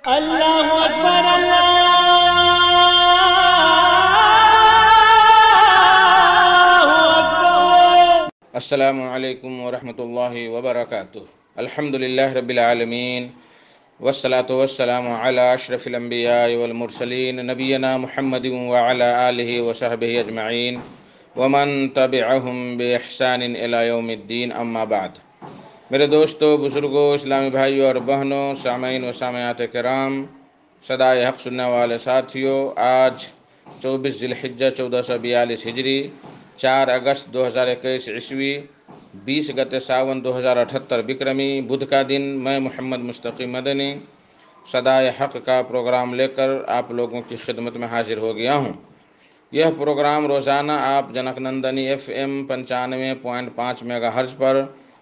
اللہ اکبر اللہ اکبر۔ السلام علیکم ورحمۃ اللہ وبرکاتہ۔ الحمدللہ رب العالمین والصلاة والسلام علی اشرف الانبیاء والمرسلین نبینا محمد وعلی آلہ وصحبہ اجمعین ومن تبعہم باحسان الی یوم الدین، اما بعد۔ میرے دوستو، بزرگوں، اسلامی بھائیوں اور بہنوں، سامعین و سامعات کرام، صدائے حق سننے والے ساتھیوں، آج 24 ذی الحجہ 1442 ہجری، 4 اگست 2021 عیسوی، 20 گتے ساون 2078 بکرمی، بدھ کا دن، میں محمد مستقی مدنی صدائے حق کا پروگرام لے کر آپ لوگوں کی خدمت میں حاضر ہو گیا ہوں۔ یہ پروگرام روزانہ آپ junk Nandini FM 95.5 mega hertz پر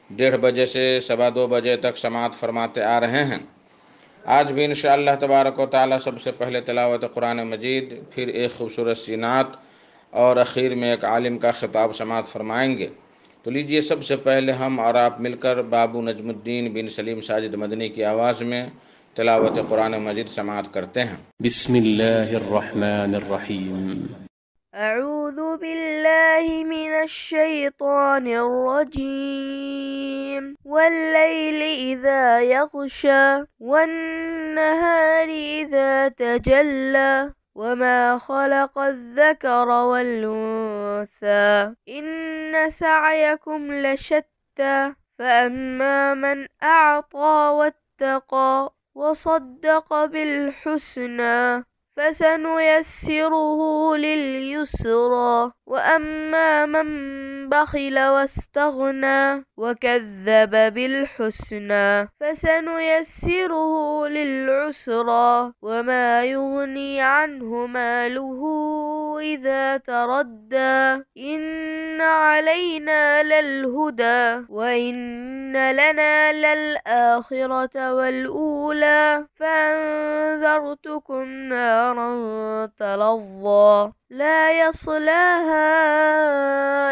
1:30 بجے سے 2:15 بجے تک سماعت فرماتے آ رہے ہیں۔ آج بھی انشاءاللہ تبارک و تعالی سب سے پہلے تلاوت قرآن مجید، پھر ایک خوبصورت سی نعت اور اخیر میں ایک عالم کا خطاب سماعت فرمائیں گے۔ تو لیجئے سب سے پہلے ہم اور آپ مل کر بابو نجم الدین بن سلیم ساجد مدنی کی آواز میں تلاوت قرآن مجید سماعت کرتے ہیں۔ بسم اللہ الرحمن الرحیم۔ اعوذ باللہ من الشیطان الرجیم، واللیل اذا یغشی والنہار اذا تجلی وما خلق الذکر والانثى ان سعیکم لشتی فاما من اعطى واتقى وصدق بالحسنى فسنيسره لليسرى وأما من بخل واستغنى وكذب بالحسنى فسنيسره للعسرى وما يغني عنه ماله إذا تردى إن علينا للهدى وإن لنا للآخرة والأولى فأنذرتكم نارا تلظى لا يصلاها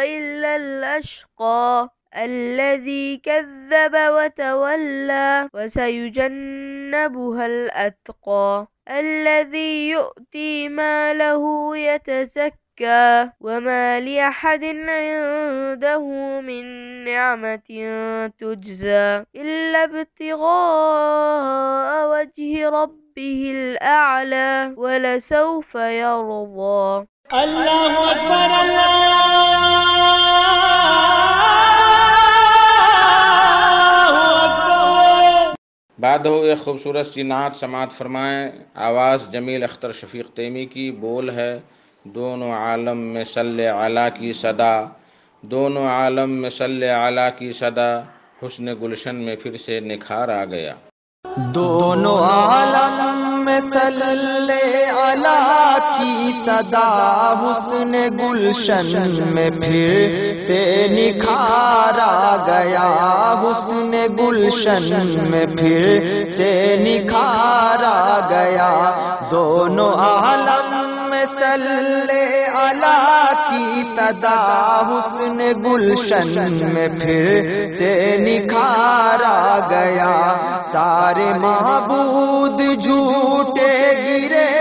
إلا الأشقى الذي كذب وتولى وسيجنبها الأتقى الذي يؤتي ماله يتزكى وما لأحد عنده من نعمة تجزى إلا ابتغاء وجه ربه الأعلى ولسوف يرضى۔ اللہ اکبر اللہ اکبر۔ بعد ہو ایک خوبصورت سی نعت سماعت فرمائیں۔ آواز جمیل اختر شفیق تیمی کی، بول ہے دونوں عالم میں صلی علی کی صدا، دونوں عالم میں صلی علی کی صدا، حسن گلشن میں پھر سے نکھار آ گیا۔ دونوں عالم میں صلی علی کی صدا، حسن گلشن میں پھر سے نکھار آ گیا، حسن گلشن میں پھر سے نکھار آ گیا۔ دونوں عالم میں صلی علی کی صدا، حسن گلشن میں پھر سے نکھار آ گیا۔ سارے معبود جھوٹے گرے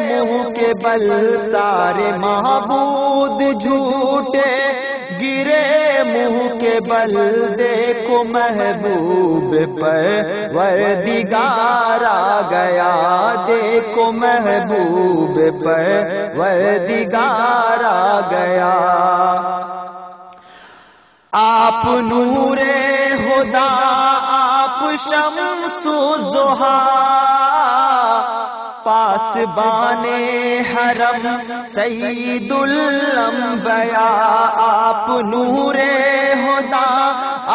منہ کے بل، سارے معبود جھوٹے گرے منہ کے بل، دیکھو محبوب پروردگار آ گیا، دیکھو محبوب پروردگار آ گیا۔ آپ نور خدا، آپ شمس ضحیٰ، پاسبان حرم سید الانبیاء۔ آپ نور خدا،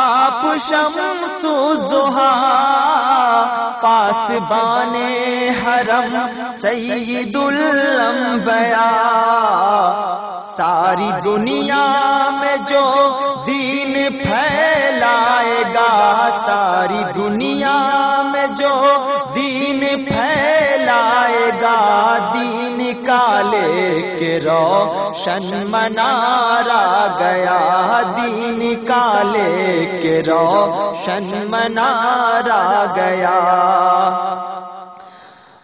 آپ شمس ضحیٰ، پاسبان حرم سید الانبیاء۔ ساری دنیا میں جو دین پھیلائے گا، ساری دنیا میں جو دین پھیلائے گا، دین کا لے کے روشن منار آ گیا، دین کا لے کے روشن منار آ گیا۔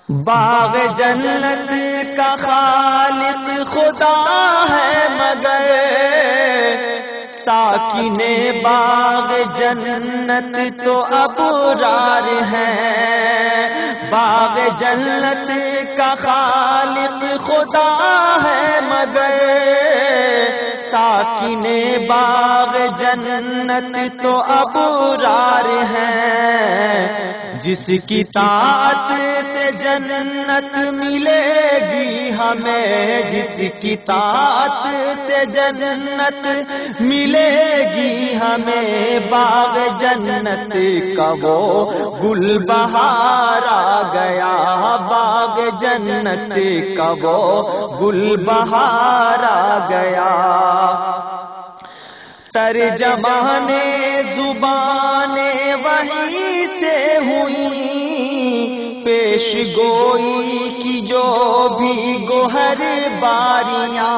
باغ جنت کا خالق خدا ہے مگر ساکن باغ جنت تو ابرار ہیں۔ باغ جنت کا خالق خدا ہے مگر ساکن باغ جنت تو ابرار ہیں۔ جس کی طاعت سے جنت ملے گی ہمیں، جس کی طاعت سے جنت ملے گی ہمیں، باغ جنت کا وہ گل بہار آ گیا، باغ جنت کا وہ گل بہار آ گیا۔ ترجمان زبان وحی سے ہوئی پیش گوئی کی جو بھی گوہر باریاں،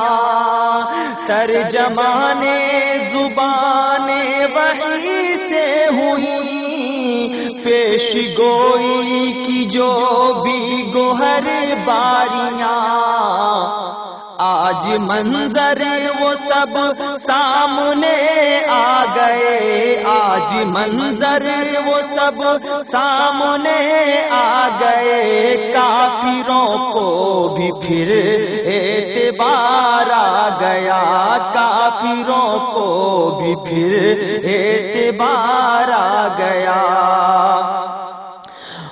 ترجمان زبان وحی سے ہوئی پیش گوئی کی جو بھی گوہر باریاں، آج منظر وہ سب سامنے آ گئے، آج منظر وہ سب سامنے آ گئے، کافروں کو بھی پھر اعتبار آ گیا، کافروں کو بھی پھر اعتبار آ گیا۔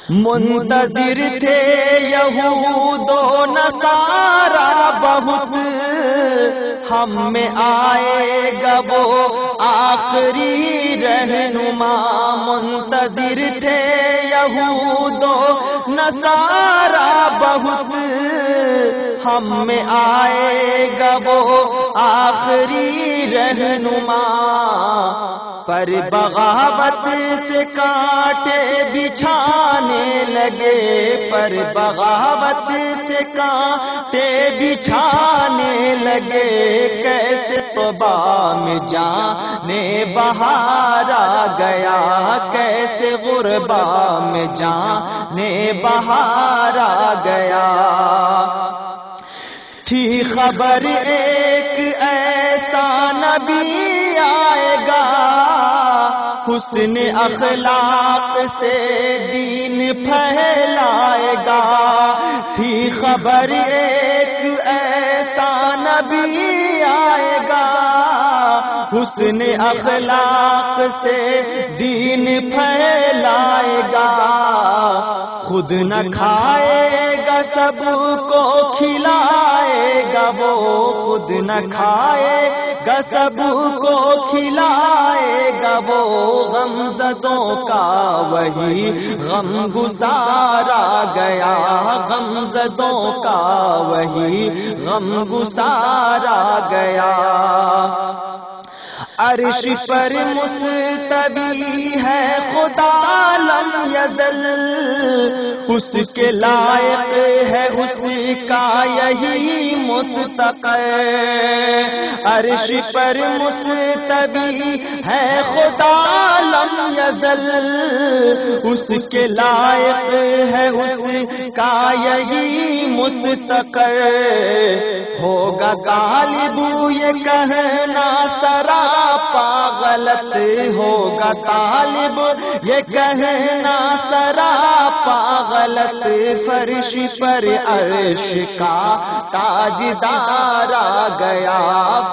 منتظر تھے یہود و نصارا بہت، ہم میں آئے گا وہ آخری رہنما، منتظر تھے یہود و نصارا بہت، ہم میں آئے گا وہ آخری رہنما، پر بغاوت سے کانٹے بچھانے لگے، پر بغاوت سے کانٹے بچھانے لگے، کیسے طبع میں جانے بہار آ گیا، کیسے غربا میں جانے بہار آ گیا۔ تھی خبر ایک ایسا نبی آئے گا، حسن اخلاق سے دین پھیلائے گا، تھی خبر ایک ایسا نبی آئے گا، حسن اخلاق سے دین پھیلائے گا، خود نہ کھائے گا سب کو کھلائے گا وہ، خود نہ کھائے گا سب کو کھلائے گا وہ، غمزدوں کا وہی غم گسار آ گیا، غمزدوں کا وہی غم گسار آ گیا۔ عرش پر مستوی ہے خدا لم یزل، اس کے لائق ہے اس کا یہی مستقر، عرش پر مستوی ہے خدا لم یزل، اس کے لائق ہے اس کا یہی مستقر، ہوگا غالب یہ کہنا سراپا غلط، ہوگا طالب یہ کہنا سراپا غلط، فرش پر عرش کا تاجدار آ گیا،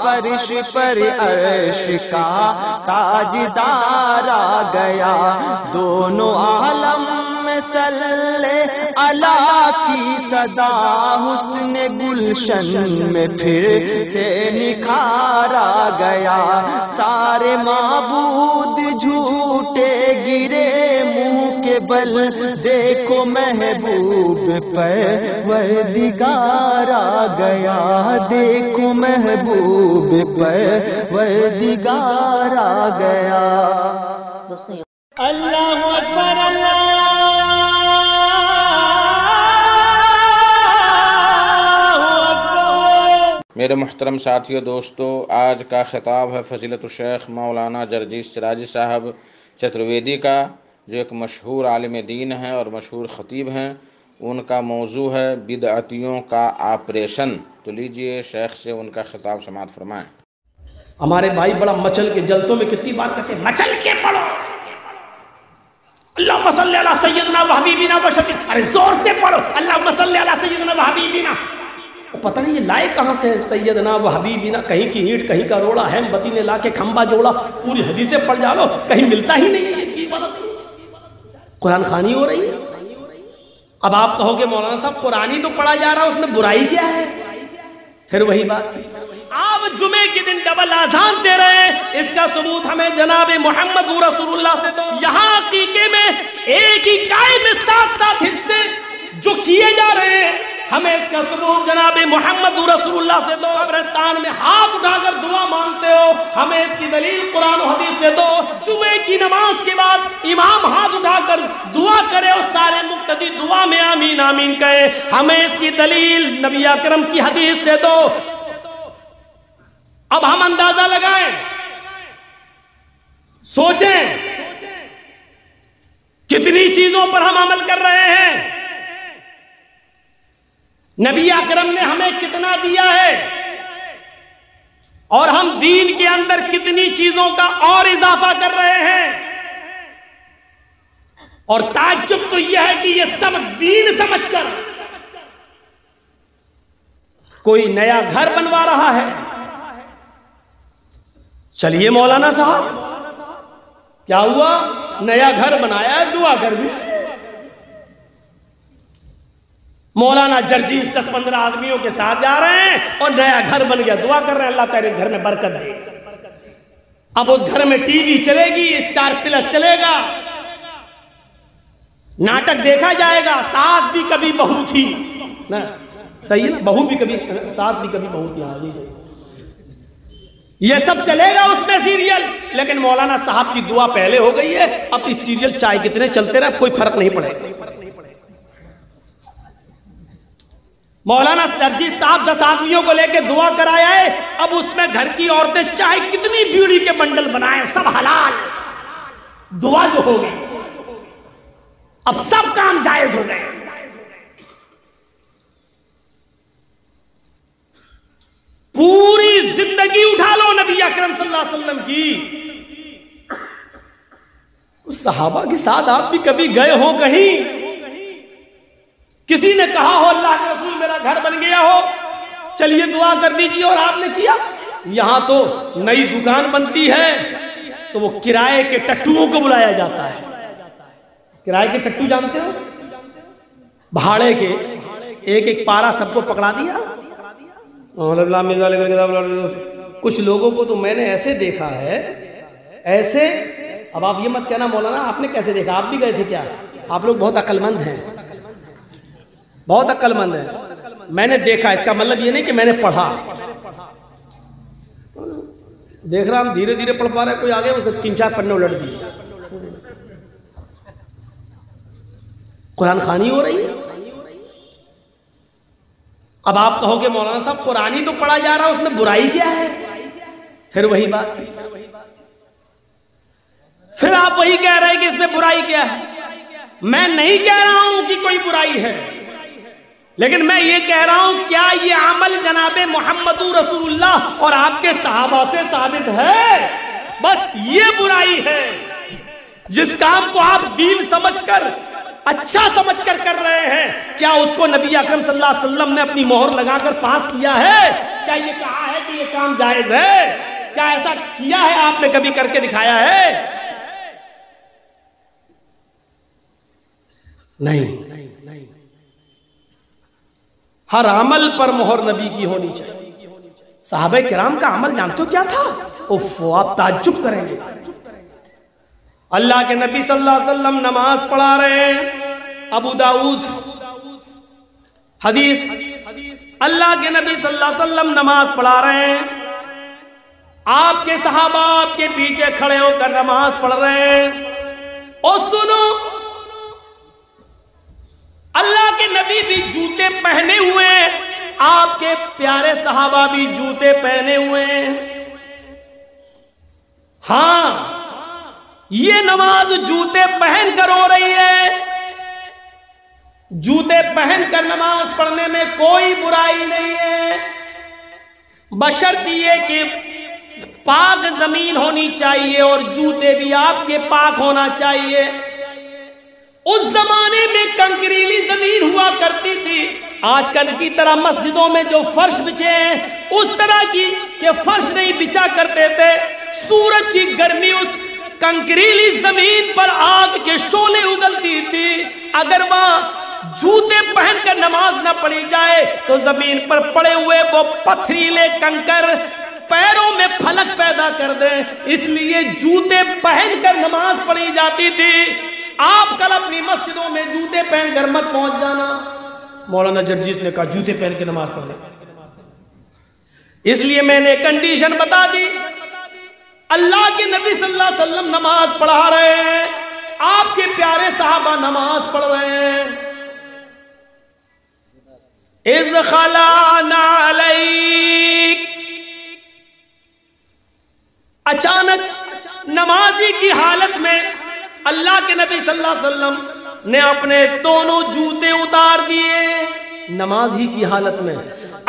فرش پر عرش کا تاجدار آ گیا، دونوں عالم میں صلی اللہ کی صدا، حسن گلشن میں پھر سے نکھار آ گیا، سارے معبود جھوٹے گرے منہ کے بل، دیکھو محبوب پر وردگار آ گیا، دیکھو محبوب پر وردگار آ گیا۔ اللہ اکبر اللہ اکبر۔ میرے محترم ساتھیو دوستو، آج کا خطاب ہے فضیلت الشیخ مولانا جرجیس سراجی صاحب چترویدی کا، جو ایک مشہور عالم دین ہیں اور مشہور خطیب ہیں، ان کا موضوع ہے بدعتیوں کا آپریشن۔ تو لیجئے شیخ سے ان کا خطاب سماعت فرمائیں۔ ہمارے بھائی بڑا مچل کے جلسوں میں کتنی بار کہتے ہیں مچل کے پڑھو، اللہم صلی علی سیدنا و حبیبنا و شفیع، ارے زور سے پڑھو اللہم صلی علی سیدنا و حبیبنا۔ پتہ نہیں یہ لائے کہاں سے سیدنا و حبیبنا، کہیں کی اینٹ کہیں کا روڑا ہے، بتی نے لا کے کھمبا جوڑا، پوری حدیثیں پڑھ جالو، کہیں ملتا ہی نہیں ہے یہ کی بات ہے، قرآن خوانی ہو رہی ہے۔ اب آپ کہو گے مولانا صاحب قرآن ہی تو پڑھا جا رہا ہے، اس میں برائی کیا ہے؟ پھر وہی بات تھی، آپ جمعے کے دن ڈبل آذان دے رہے ہیں، اس کا ثبوت ہمیں جناب محمد رسول اللہ سے دو۔ یہاں عقیقے میں ایک ہی کائے میں 7 حصے جو کیے جا رہے ہیں، ہمیں اس کا ثبوت جناب محمد رسول اللہ سے دو۔ قبرستان میں ہاتھ اٹھا کر دعا مانگتے ہو، ہمیں اس کی دلیل قرآن و حدیث سے دو۔ جمعے کی نماز کے بعد امام ہاتھ اٹھا کر دعا کرے اور سارے مقتدی دعا میں آمین آمین کہے، ہمیں اس کی دلیل نبی اکرم کی حدیث سے دو۔ اب ہم اندازہ لگائیں، سوچیں کتنی چیزوں پر ہم عمل کر رہے ہیں، نبی اکرم نے ہمیں کتنا دیا ہے، اور ہم دین کے اندر کتنی چیزوں کا اور اضافہ کر رہے ہیں۔ اور تعجب تو یہ ہے کہ یہ سب دین سمجھ کر کوئی نیا گھر بنوا رہا ہے۔ چلیے مولانا صاحب کیا ہوا، نیا گھر بنایا ہے، دعا کر دیجیے۔ مولانا جرجیز 10-15 آدمیوں کے ساتھ جا رہے ہیں اور نیا گھر بن گیا، دعا کر رہے ہیں اللہ تیرے گھر میں برکت دے۔ اب اس گھر میں ٹی وی چلے گی، اسٹار پلس چلے گا، ناٹک دیکھا جائے گا، ساس بھی کبھی بہو تھی، صحیح ہے نا، بہو بھی کبھی ساس بھی کبھی بہو تھی، ہاں جی صحیح، یہ سب چلے گا اس میں سیریل۔ لیکن مولانا صاحب کی دعا پہلے ہو گئی ہے، اب اس سیریل چاہے کتنے چلتے رہے کوئی فرق نہیں پڑے گا۔ مولانا سرجیت صاحب 10 آدمیوں کو لے کے دعا کرایا ہے، اب اس میں گھر کی عورتیں چاہے کتنی بیڑی کے بنڈل بنائیں سب حلال، دعا جو ہو گئی، اب سب کام جائز ہو گئے۔ پوری زندگی اٹھا لو نبی اکرم صلی اللہ علیہ وسلم کی، کچھ صحابہ کے ساتھ آپ بھی کبھی گئے ہو کہیں، کسی نے کہا ہو اللہ کے رسول میرا گھر بن گیا ہو چلیے دعا کر دیجیے اور آپ نے کیا؟ یہاں تو نئی دکان بنتی ہے تو وہ کرائے کے ٹٹوؤں کو بلایا جاتا ہے۔ کرائے کے ٹٹو جانتے ہو؟ بھاڑے کے، ایک ایک پارا سب کو پکڑا دیا۔ کچھ لوگوں کو تو میں نے ایسے دیکھا ہے، ایسے، اب آپ یہ مت کہنا مولانا آپ نے کیسے دیکھا، آپ بھی گئے تھے کیا؟ آپ لوگ بہت عقل مند ہیں، بہت عقل مند ہیں، میں نے دیکھا، اس کا مطلب یہ نہیں کہ میں نے پڑھا، دیکھ رہا ہم دھیرے دھیرے پڑھ پا رہے، کوئی آگے 3-4 پنے الٹ دیے، قرآن خوانی ہو رہی ہے۔ اب آپ کہو گے مولانا صاحب قرآن ہی تو پڑھا جا رہا ہے، اس میں برائی کیا ہے؟ پھر وہی بات تھی، پھر آپ وہی کہہ رہے ہیں کہ اس میں برائی کیا ہے۔ میں نہیں کہہ رہا ہوں کہ کوئی برائی ہے، لیکن میں یہ کہہ رہا ہوں کیا یہ عمل جناب محمد رسول اللہ اور آپ کے صحابہ سے ثابت ہے؟ بس یہ برائی ہے، جس کام کو آپ دین سمجھ کر اچھا سمجھ کر کر رہے ہیں، کیا اس کو نبی اکرم صلی اللہ علیہ وسلم نے اپنی مہر لگا کر پاس کیا ہے؟ کیا یہ کہا ہے کہ یہ کام جائز ہے؟ کیا ایسا کیا ہے آپ نے کبھی کر کے دکھایا ہے؟ نہیں۔ ہر عمل پر مہر نبی کی ہونی چاہیے۔ صحابہ کرام کا عمل جانتے ہو کیا تھا؟ آپ تعجب کریں گے، اللہ کے نبی صلی اللہ علیہ وسلم نماز پڑھا رہے ہیں، ابو داؤد حدیث، اللہ کے نبی صلی اللہ علیہ وسلم نماز پڑھا رہے ہیں، آپ کے صحابہ آپ کے پیچھے کھڑے ہو کر نماز پڑھ رہے ہیں، اور سنو اللہ کے نبی بھی جوتے پہنے ہوئے ہیں، آپ کے پیارے صحابہ بھی جوتے پہنے ہوئے ہیں۔ ہاں یہ نماز جوتے پہن کر ہو رہی ہے، جوتے پہن کر نماز پڑھنے میں کوئی برائی نہیں ہے، بشرط یہ کہ پاک زمین ہونی چاہیے اور جوتے بھی آپ کے پاک ہونا چاہیے۔ اس زمانے میں کنکریلی زمین ہوا کرتی تھی، آج کل کی طرح مسجدوں میں جو فرش بچھے ہیں اس طرح کی کہ فرش نہیں بچھا کرتے تھے۔ سورج کی گرمی اس کنکریلی زمین پر آگ کے شعلے اگلتی تھی، اگر وہاں جوتے پہن کر نماز نہ پڑھی جائے تو زمین پر پڑے ہوئے وہ پتھریلے کنکر پیروں میں پھلک پیدا کر دیں، اس لیے جوتے پہن کر نماز پڑھی جاتی تھی۔ آپ کل اپنی مسجدوں میں جوتے پہن کر مت پہنچ جانا۔ مولانا جرجیس نے کہا جوتے پہن کے نماز پڑھنے، اس لیے میں نے کنڈیشن بتا دی۔ اللہ کے نبی صلی اللہ علیہ وسلم نماز پڑھا رہے ہیں، آپ کے پیارے صحابہ نماز پڑھ رہے ہیں۔ اذ خلانا علیک، اچانک نمازی کی حالت میں اللہ کے نبی صلی اللہ علیہ وسلم نے اپنے دونوں جوتے اتار دیے، نماز ہی کی حالت میں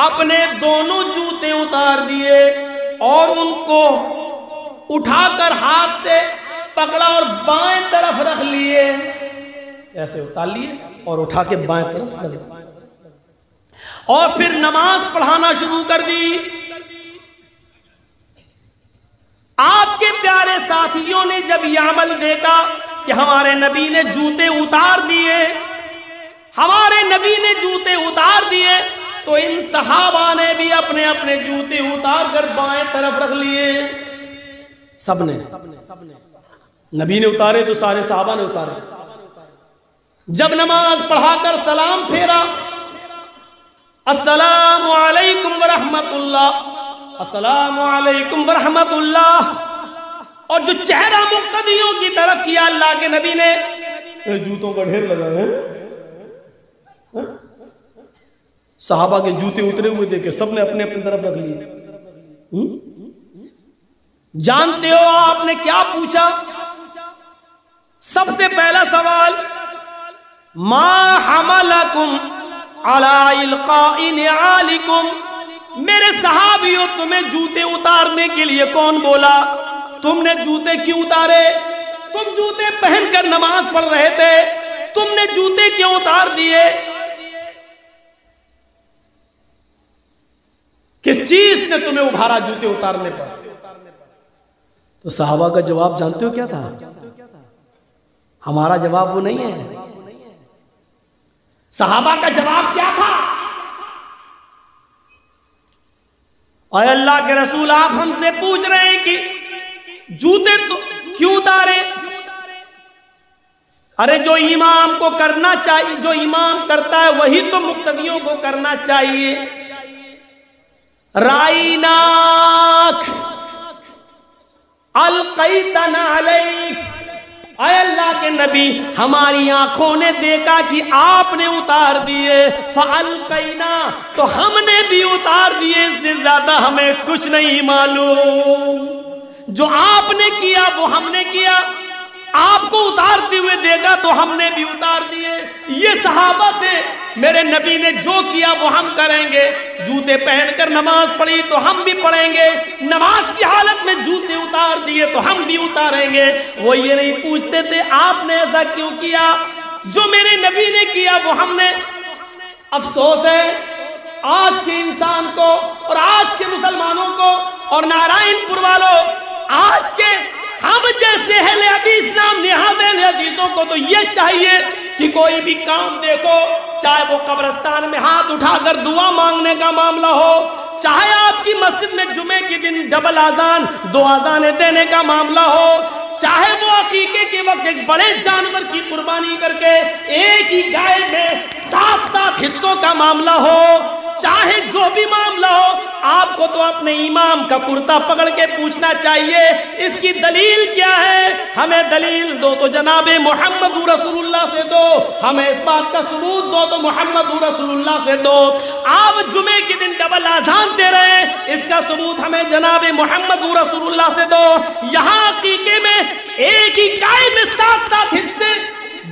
اپنے دونوں جوتے اتار دیے اور ان کو اٹھا کر ہاتھ سے پکڑا اور بائیں طرف رکھ لیے، ایسے اتار لیے اور اٹھا کے بائیں طرف رکھ لیے اور پھر نماز پڑھانا شروع کر دی۔ آپ کے پیارے ساتھیوں نے جب یہ عمل دیکھا کہ ہمارے نبی نے جوتے اتار دیے، ہمارے نبی نے جوتے اتار دیے، تو ان صحابہ نے بھی اپنے اپنے جوتے اتار کر بائیں طرف رکھ لیے۔ سب نے، نبی نے اتارے تو سارے صحابہ نے اتارے۔ جب نماز پڑھا کر سلام پھیرا، السلام علیکم ورحمت اللہ، السلام علیکم ورحمت اللہ، اور جو چہرہ مقتدیوں کی طرف کیا اللہ کے نبی نے، جوتوں کا ڈھیر لگا ہے، صحابہ کے جوتے اترے ہوئے دیکھے، سب نے اپنے اپنے طرف رکھ لیے۔ جانتے ہو آپ نے کیا پوچھا؟ سب سے پہلا سوال، ما حملکم علی القاء نعالکم، میرے صحابیوں تمہیں جوتے اتارنے کے لیے کون بولا؟ تم نے جوتے کیوں اتارے؟ تم جوتے پہن کر نماز پڑھ رہے تھے، تم نے جوتے کیوں اتار دیے؟ کس چیز نے تمہیں ابھارا جوتے اتارنے پر؟ تو صحابہ کا جواب جانتے ہو کیا تھا؟ ہمارا جواب وہ نہیں ہے، صحابہ کا جواب کیا تھا؟ اے اللہ کے رسول، آپ ہم سے پوچھ رہے ہیں کہ جوتے تو کیوں اتارے؟ ارے جو امام کو کرنا چاہیے، جو امام کرتا ہے وہی تو مقتدیوں کو کرنا چاہیے۔ رائناک القیتنا علیک، اے اللہ کے نبی ہماری آنکھوں نے دیکھا کہ آپ نے اتار دیے، فالقینا، تو ہم نے بھی اتار دیے، اس سے زیادہ ہمیں کچھ نہیں معلوم۔ جو آپ نے کیا وہ ہم نے کیا، آپ کو اتارتے ہوئے دیکھا تو ہم نے بھی اتار دیے۔ یہ صحابہ تھے، میرے نبی نے جو کیا وہ ہم کریں گے۔ جوتے پہن کر نماز پڑھی تو ہم بھی پڑھیں گے، نماز کی حالت میں جوتے اتار دیے تو ہم بھی اتاریں گے۔ وہ یہ نہیں پوچھتے تھے آپ نے ایسا کیوں کیا، جو میرے نبی نے کیا وہ ہم نے۔ افسوس ہے آج کے انسان کو اور آج کے مسلمانوں کو اور نارائن پور والوں، آج کے ہم جیسے اہل حدیث نام نہاد اہل حدیثوں کو تو یہ چاہیے کہ کوئی بھی کام دیکھو، چاہے وہ قبرستان میں ہاتھ اٹھا کر دعا مانگنے کا معاملہ ہو، چاہے آپ کی مسجد میں جمعے کے دن ڈبل آذان، 2 آذانیں دینے کا معاملہ ہو، چاہے وہ عقیقے کے وقت ایک بڑے جانور کی قربانی کر کے ایک ہی گائے میں 7 حصوں کا معاملہ ہو، چاہے جو بھی معاملہ ہو، آپ کو تو اپنے امام کا کرتا پکڑ کے پوچھنا چاہیے اس کی دلیل کیا ہے۔ ہمیں دلیل دو تو جناب محمد رسول اللہ سے دو، ہمیں اس بات کا ثبوت دو تو محمد رسول اللہ سے دو۔ آپ جمعے کے دن ڈبل آذان دے رہے ہیں، اس کا ثبوت ہمیں جناب محمد رسول اللہ سے دو۔ یہاں عقیقے میں ایک ہی گائے میں 7 حصے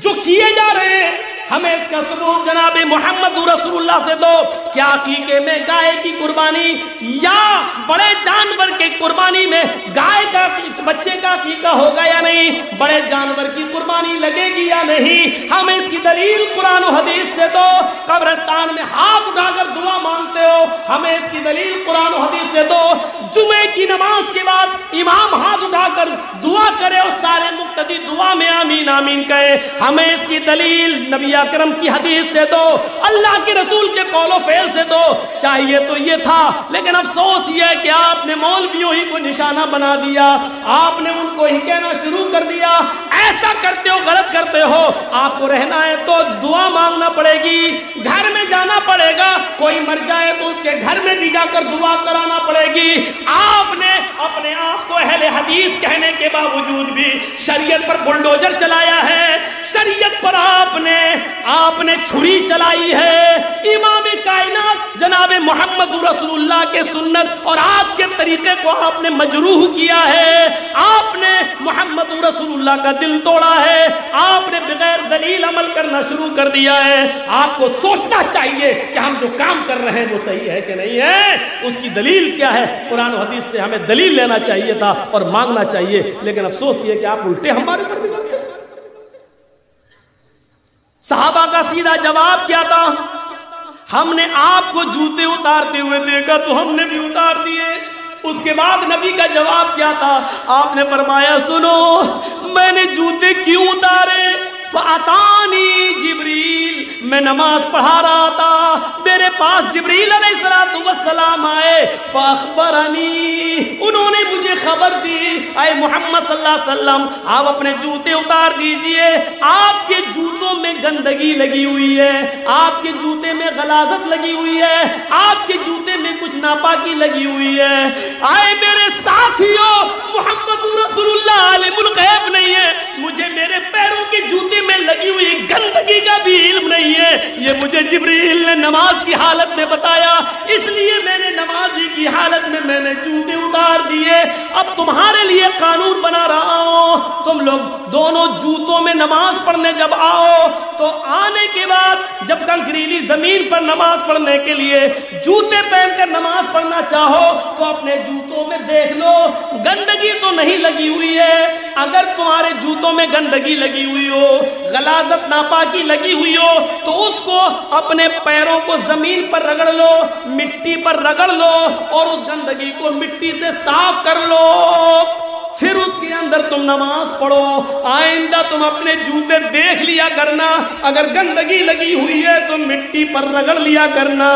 جو کیے جا رہے ہیں، ہمیں اس کا ثبوت جناب محمد رسول اللہ سے دو. کیا عقیقے میں گائے کی قربانی یا بڑے جانور کے قربانی میں گائے کا بچے کا عقیقہ ہوگا یا نہیں؟ بڑے جانور کی قربانی لگے گی یا نہیں؟ ہمیں اس کی دلیل قرآن و حدیث سے دو. قبرستان میں ہاتھ اٹھا کر دعا مانگتے ہو، ہمیں اس کی دلیل قرآن و حدیث سے دو. جمعے کی نماز کے بعد امام ہاتھ اٹھا کر دعا کرے اور سارے مقتدی دعا میں آمین آمین کہے، ہمیں اس کی دلیل نبی اکرم کی حدیث سے دو، اللہ کے رسول کے قول و فعل سے دو. چاہیے تو یہ تھا، لیکن افسوس یہ ہے کہ آپ نے مولویوں ہی کو نشانہ بنا دیا، آپ نے ان کو ہی کہنا شروع کر دیا ایسا کرتے ہو غلط کرتے ہو. آپ کو رہنا ہے تو دعا مانگنا پڑے گی، گھر میں جانا پڑے گا، کوئی مر جائے تو اس کے گھر میں بھی جا کر دعا کرانا پڑے گی. آپ نے اپنے آپ کو اہل حدیث کہنے کے باوجود بھی شریعت پر بلڈوزر چلایا ہے، شریعت پر آپ نے چھری چلائی ہے. امام کائنات جناب محمد رسول اللہ کے سنت اور آپ کے طریقے کو آپ نے مجروح کیا ہے، آپ نے محمد رسول اللہ کا دل توڑا ہے، آپ نے بغیر دلیل عمل کرنا شروع کر دیا ہے. آپ کو سوچنا چاہیے کہ ہم جو کام کر رہے ہیں وہ صحیح ہے کہ نہیں ہے، اس کی دلیل کیا ہے. قرآن و حدیث سے ہمیں دلیل لینا چاہیے تھا اور مانگنا چاہیے، لیکن افسوس یہ کہ آپ الٹے ہمارے پر بھی کرتے ہیں. صحابہ کا سیدھا جواب کیا تھا؟ ہم نے آپ کو جوتے اتارتے ہوئے دیکھا تو ہم نے بھی اتار دیے. اس کے بعد نبی کا جواب کیا تھا؟ آپ نے فرمایا سنو، میں نے جوتے کیوں اتارے؟ فَأَتَانِي جبریل، میں نماز پڑھا رہا تھا، میرے پاس جبریل علیہ السلام آئے. فَأَخْبَرَنِي، انہوں نے مجھے خبر دی، اے محمد صلی اللہ علیہ وسلم آپ اپنے جوتے اتار دیجئے، آپ کے جوتوں میں گندگی لگی ہوئی ہے، آپ کے جوتے میں غلاظت لگی ہوئی ہے، آپ کے جوتے میں کچھ ناپاکی لگی ہوئی ہے. آئے میرے ساتھیوں، محمد رسول اللہ عالم الغیب نہیں ہے، مجھے میرے پیروں کے جوتے میں لگی ہوئی گندگی کا بھی علم نہیں ہے، یہ مجھے جبریل نے نماز کی حالت میں بتایا، اس لیے میں نے نمازی کی حالت میں میں نے جوتے اتار دیے. اب تمہارے لیے قانون بنا رہا ہوں، تم لوگ دونوں جوتوں میں نماز پڑھنے جب آؤ تو آنے کے بعد جب کنکریلی زمین پر نماز پڑھنے کے لیے جوتے پہن کر نماز پڑھنا چاہو تو اپنے جوتوں میں دیکھ لو گندگی تو نہیں لگی ہوئی ہے. اگر تمہارے جوتوں میں گندگی لگی ہوئی ہو، غلاظت ناپاکی لگی ہوئی ہو تو اس کو اپنے پیروں کو زمین پر رگڑ لو، مٹی پر رگڑ لو اور اس گندگی کو مٹی سے صاف کر لو، پھر اس کے اندر تم نماز پڑھو. آئندہ تم اپنے جوتے دیکھ لیا کرنا، اگر گندگی لگی ہوئی ہے تو مٹی پر رگڑ لیا کرنا،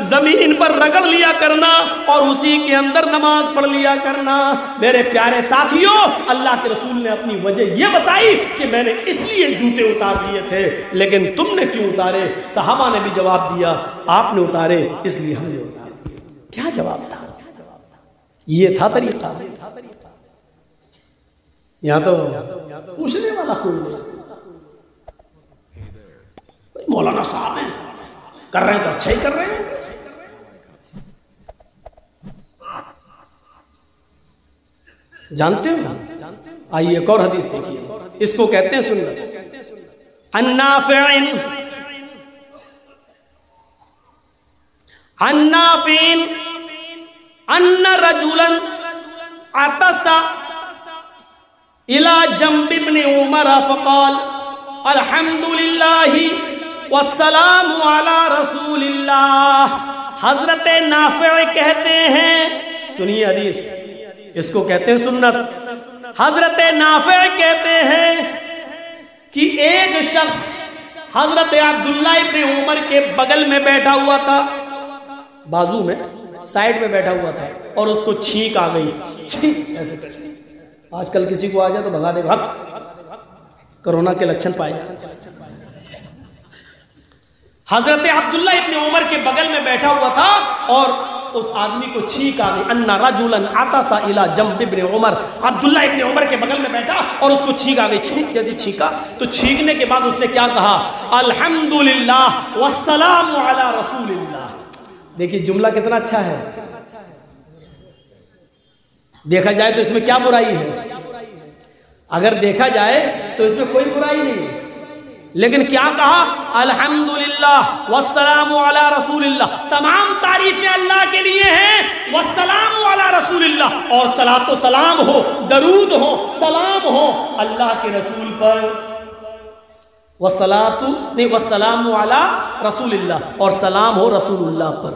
زمین پر رگڑ لیا کرنا اور اسی کے اندر نماز پڑھ لیا کرنا. میرے پیارے ساتھیوں، اللہ کے رسول نے اپنی وجہ یہ بتائی کہ میں نے اس لیے جوتے اتار دیے تھے، لیکن تم نے کیوں اتارے؟ صحابہ نے بھی جواب دیا، آپ نے اتارے اس لیے ہم نے اتارے. کیا جواب تھا؟ یہ تھا طریقہ. یہاں تو پوچھنے والا کوئی نہیں. مولانا صاحب ہیں، کر رہے ہیں تو اچھا ہی کر رہے ہیں. جانتے ہو؟ آئیے ایک اور حدیث دیکھیے، اس کو کہتے ہیں سنت. النافع ان رجلا عطس الى جنب ابن عمر فقال الحمد للہ والسلام علی رسول اللہ. حضرت نافع کہتے ہیں، سنیے حدیث، اس کو کہتے ہیں سنت. حضرت نافع کہتے ہیں کہ ایک شخص حضرت عبداللہ ابن عمر کے بغل میں بیٹھا ہوا تھا، بازو میں سائیڈ میں بیٹھا ہوا تھا اور اس کو چھینک آ گئی. ایسے آج کل کسی کو آ جائے تو بھگا دے گا، کرونا کے لکشن پائے جائے. حضرت عبداللہ ابن عمر کے بغل میں بیٹھا ہوا تھا اور اس آدمی کو چھینک آ گئی. ان رجلا عطس الى جنب ابن عمر، عبداللہ ابن عمر کے بغل میں بیٹھا اور اس کو چھینک آ گئی. چھینک جیسے چھینکا تو چھینکنے کے بعد اس نے کیا کہا؟ الحمدللہ والسلام علی رسول اللہ. دیکھیے جملہ کتنا اچھا ہے. دیکھا جائے تو اس میں کیا برائی ہے؟ اگر دیکھا جائے تو اس میں کوئی برائی نہیں ہے. لیکن کیا کہا؟ الحمدللہ والسلام علی رسول اللہ، تمام تعریفیں اللہ کے لیے ہیں، والسلام علی رسول اللہ، اور صلاۃ و سلام ہو، درود ہو، سلام ہو اللہ کے رسول پر، والسلام علی رسول اللہ، اور سلام ہو رسول اللہ پر۔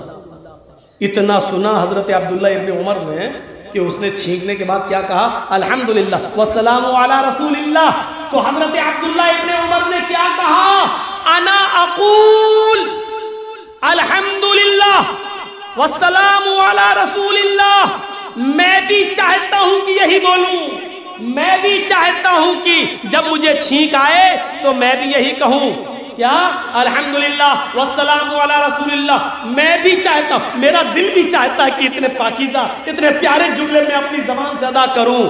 اتنا سنا حضرت عبداللہ ابن عمر نے کہ اس نے چھینکنے کے بعد کیا کہا؟ الحمدللہ والسلام علی رسول اللہ۔ تو حضرت عبداللہ ابن عمر نے کیا کہا؟ انا اقول الحمدللہ والسلام علی رسول اللہ، میں بھی چاہتا ہوں کہ یہی بولوں، میں بھی چاہتا ہوں کہ جب مجھے چھینک آئے تو میں بھی یہی کہوں، کیا؟ الحمدللہ والسلام علی رسول اللہ۔ میں بھی چاہتا ہوں، میرا دل بھی چاہتا ہے کہ اتنے پاکیزہ، اتنے پیارے جملے میں اپنی زبان سے ادا کروں۔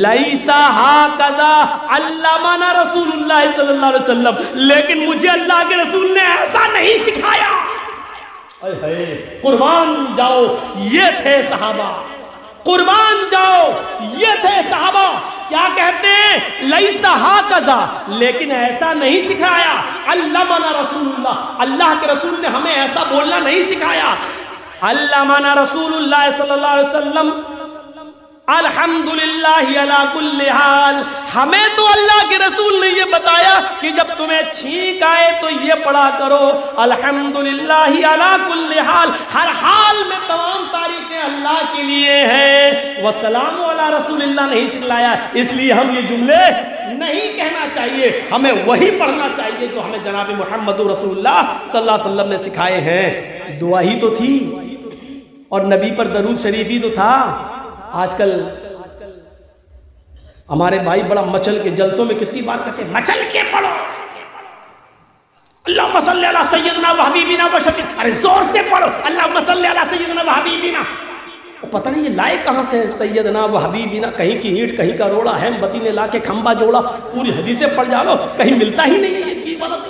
لیسا ہاکذا علمنا رسول اللہ صلی اللہ علیہ وسلم، لیکن مجھے اللہ کے رسول نے ایسا نہیں سکھایا۔ قربان جاؤ، یہ تھے صحابہ، قربان جاؤ یہ تھے صحابہ۔ کیا کہتے ہیں؟ لیسا ہاکذا، لیکن ایسا نہیں سکھایا۔ علمنا رسول اللہ، اللہ کے رسول نے ہمیں ایسا بولنا نہیں سکھایا۔ علمنا رسول اللہ صلی اللہ علیہ وسلم الحمدللہ علی کل حال، ہمیں تو اللہ کے رسول نے یہ بتایا کہ جب تمہیں چھینک آئے تو یہ پڑھا کرو الحمدللہ علی کل حال، ہر حال میں تمام تعریفیں اللہ کے لیے ہیں۔ والسلام علی رسول اللہ نہیں سکھلایا، اس لیے ہم یہ جملے نہیں کہنا چاہیے، ہمیں وہی پڑھنا چاہیے جو ہمیں جناب محمد رسول اللہ صلی اللہ علیہ وسلم نے سکھائے ہیں۔ دعا ہی تو تھی اور نبی پر درود شریف ہی تو تھا۔ آج کل ہمارے بھائی بڑا مچل کے جلسوں میں کتنی بار کہتے ہیں مچل کے پڑھو اللہم صلی علی سیدنا و حبیبنا و شفیع، ارے زور سے پڑھو اللہم صلی علی سیدنا و حبیبنا۔ پتہ نہیں یہ لائے کہاں سے سیدنا و حبیبنا، کہیں کی اینٹ کہیں کا روڑا ہے، بتی نے لا کے کھمبا جوڑا، پوری حدیثیں پڑھ جاؤ، کہیں ملتا ہی نہیں ہے یہ بات۔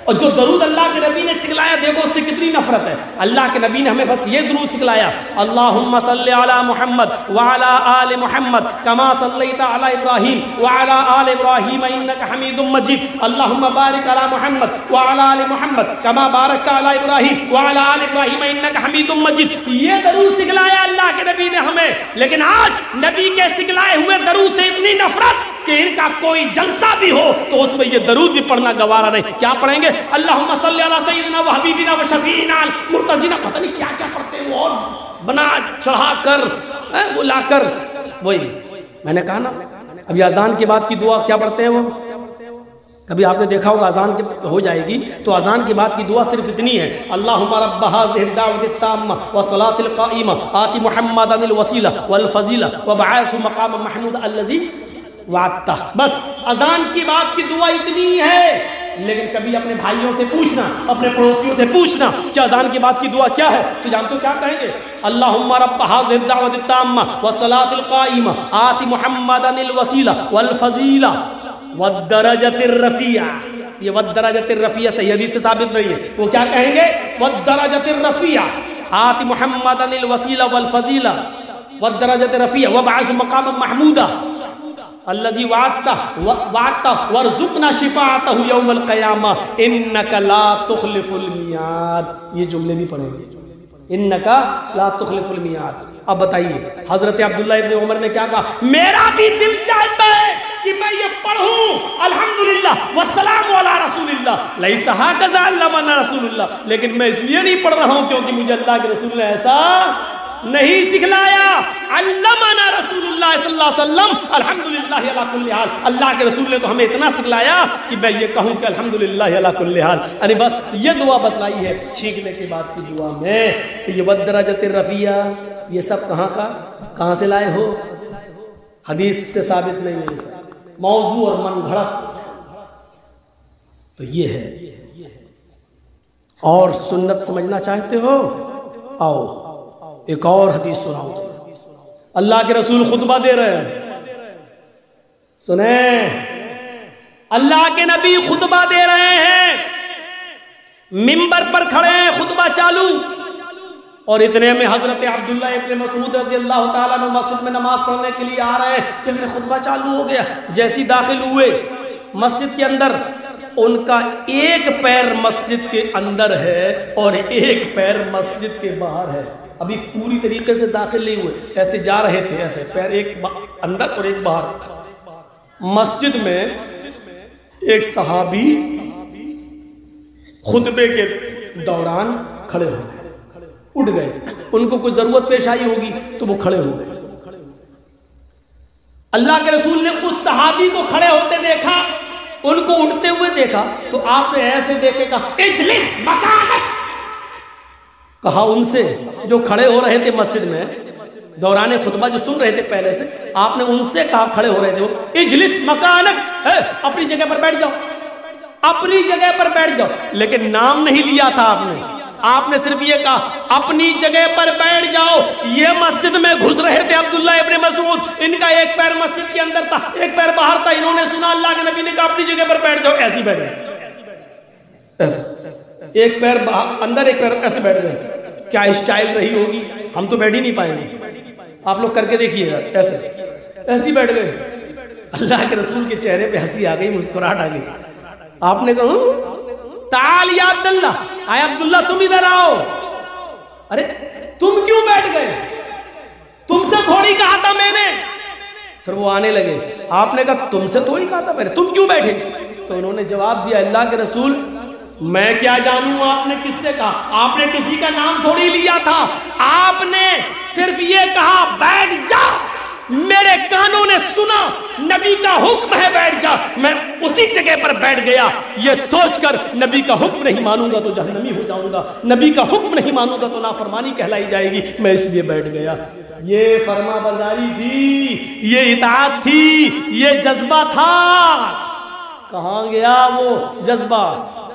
اور جو درود اللہ کے نبی نے سکھلایا دیکھو اس سے کتنی نفرت ہے۔ اللہ کے نبی نے ہمیں بس یہ درود سکھلایا، اللہم صلی علی محمد وعلی آل محمد کما صلیت علی ابراہیم وعلی آل ابراہیم انک حمید مجید، اللہم بارک علی محمد وعلی آل محمد کما بارکت علی ابراہیم وعلی آل ابراہیم انک حمید مجید۔ یہ درود سکھلایا اللہ کے نبی نے ہمیں، لیکن آج نبی کے سکھلائے ہوئے درود سے اتنی نفرت کہ ان کا کوئی جلسہ بھی ہو تو اس میں یہ درود بھی پڑھنا گوارا نہیں۔ کیا پڑھیں گے؟ اللہم صلی علی سیدنا و حبیبنا و شفیعنا مرتضینا، پتہ نہیں کیا کیا پڑھتے ہیں وہ، اور بنا چڑھا کر وہ لا کر، وہی میں نے کہا نا ابھی اذان کے بعد کی دعا کیا پڑھتے ہیں وہ، کبھی آپ نے دیکھا ہوگا اذان ہو جائے گی تو اذان کے بعد کی دعا صرف اتنی ہے، اللہم رب هذه الدعوة التامة والصلاة القائمة آت محمدا الوسیلہ والفضیلہ وابعثه مقاما محمودا الذی وعدتہ۔ بس اذان کی بات کی دعا اتنی ہے، لیکن کبھی اپنے بھائیوں سے پوچھنا، اپنے پڑوسیوں سے پوچھنا کہ اذان کی بات کی دعا کیا ہے، تو جانتے ہو کیا کہیں گے؟ اللہم رب هذه الدعوة التامة والصلاة القائمة آت محمدا الوسیلہ والفضیلہ والدرجة الرفیعہ۔ یہ والدرجة الرفیعہ صحیح حدیث سے ثابت نہیں ہے، وہ کیا کہیں گے؟ والدرجة الرفیعہ آت محمدا الوسیلہ والفضیلہ والدرجة الرفیعہ وابعثه مقاما محمودا الذي وعدته وارزقنا شفاعته يوم القيامة انك لا تخلف الميعاد۔ یہ جملے بھی پڑھیں گے، انك لا تخلف الميعاد۔ اب بتائیے حضرت عبداللہ ابن عمر نے کیا کہا؟ میرا بھی دل چاہتا ہے کہ میں یہ پڑھوں الحمدللہ والسلام علی رسول اللہ لیس ہکذا علمنا رسول اللہ، لیکن میں اس لیے نہیں پڑھ رہا ہوں کیونکہ مجھے اللہ کے رسول نے ایسا نہیں سکھلایا۔ علمنا رسول اللہ صلی اللہ علیہ وسلم الحمدللہ علی کل حال، اللہ کے رسول نے تو ہمیں اتنا سکھلایا کہ میں یہ کہوں کہ الحمدللہ علی کل حال، یعنی بس یہ دعا بتلائی ہے چھینکنے کے بعد کی دعا میں کہ یہ والدرجۃ الرفیعہ، یہ سب کہاں سے لائے ہو؟ حدیث سے ثابت نہیں ہے، موضوع اور من گھڑت تو یہ ہے۔ اور سنت سمجھنا چاہتے ہو؟ آؤ ایک اور حدیث سناؤ۔ اللہ کے رسول خطبہ دے رہے ہیں، سنیں، اللہ کے نبی خطبہ دے رہے ہیں، منبر پر کھڑے ہیں، خطبہ چالو، اور اتنے میں حضرت عبداللہ ابن مسعود رضی اللہ تعالیٰ عنہ مسجد میں نماز پڑھنے کے لیے آ رہے ہیں، لیکن خطبہ چالو ہو گیا۔ جیسی داخل ہوئے مسجد کے اندر، ان کا ایک پیر مسجد کے اندر ہے اور ایک پیر مسجد کے باہر ہے. ابھی پوری طریقے سے داخل نہیں ہوئے، ایسے جا رہے تھے، ایسے پیر ایک اندر اور ایک باہر. مسجد میں ایک صحابی خطبے کے دوران کھڑے ہو گئے، اٹھ گئے. ان کو کوئی ضرورت پیش آئی ہوگی تو وہ کھڑے ہو گئے. اللہ کے رسول نے اس صحابی کو کھڑے ہوتے دیکھا، ان کو اٹھتے ہوئے دیکھا، تو آپ نے ایسے دیکھ کے کہا اجلس مکانک. کہا ان سے جو کھڑے ہو رہے تھے مسجد میں دوران خطبہ، جو سن رہے تھے پہلے سے، آپ نے ان سے کہا کھڑے ہو رہے تھے وہ، اجلس مکانک، اپنی جگہ پر بیٹھ جاؤ، اپنی جگہ پر بیٹھ جاؤ. لیکن نام نہیں لیا تھا آپ نے صرف یہ کہا اپنی جگہ پر بیٹھ جاؤ. یہ مسجد میں گھس رہے تھے عبداللہ ابن مسعود، ان کا ایک پیر مسجد کے اندر تھا، ایک پیر باہر تھا. انہوں نے سنا اللہ کے نبی نے کہا اپنی جگہ پر بیٹھ جاؤ، ایسی بیٹھ گئے، ایک پیر اندر ایک پیر ایسے بیٹھ گئے. کیا اسٹائل رہی ہوگی، ہم تو بیٹھ ہی نہیں پائیں گے. آپ لوگ کر کے دیکھیے گا، ایسے بیٹھ گئے. اللہ کے رسول کے چہرے پہ ہنسی آ گئی، مسکراہٹ آ گئی. آپ نے کہا تعال یا عبداللہ، آئے عبداللہ تم ادھر آؤ. ارے تم کیوں بیٹھ گئے، تم سے تھوڑی کہا تھا میں نے. پھر وہ آنے لگے، آپ نے کہا تم سے تھوڑی کہا تھا میں نے، تم کیوں بیٹھے. تو انہوں نے جواب دیا اللہ کے رسول میں کیا جانوں آپ نے کس سے کہا، آپ نے کسی کا نام تھوڑی لیا تھا، آپ نے صرف یہ کہا بیٹھ جا. میرے کانوں نے سنا نبی کا حکم ہے بیٹھ جا، میں اسی جگہ پر بیٹھ گیا، یہ سوچ کر نبی کا حکم نہیں مانوں گا تو جہنمی ہو جاؤں گا، نبی کا حکم نہیں مانوں گا تو نافرمانی کہلائی جائے گی، میں اس لیے بیٹھ گیا. یہ فرما برداری تھی، یہ اطاعت تھی، یہ جذبہ تھا. کہاں گیا وہ جذبہ،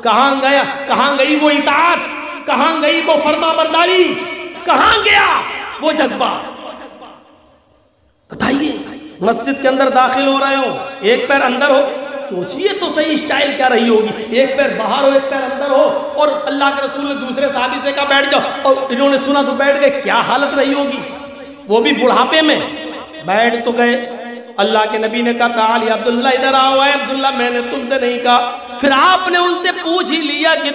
کہاں گیا، کہاں گئی وہ اطاعت، کہاں گئی وہ فرما برداری، کہاں گیا وہ جذبہ. بتائیے مسجد کے اندر داخل ہو رہے ہو، ایک پیر اندر ہو، سوچئے تو صحیح اسٹائل کیا رہی ہوگی. ایک پیر باہر ہو ایک پیر اندر ہو، اور اللہ کے رسول نے دوسرے صحابی سے کہا بیٹھ جاؤ، اور انہوں نے سنا تو بیٹھ گئے. کیا حالت رہی ہوگی، وہ بھی بڑھاپے میں. بیٹھ تو گئے. اللہ کے نبی نے کہا تعال یا عبداللہ ادھر آؤ. اے عبداللہ میں نے تم سے نہیں کہا. پھر آپ نے ان سے پوچھ ہی لیا کہ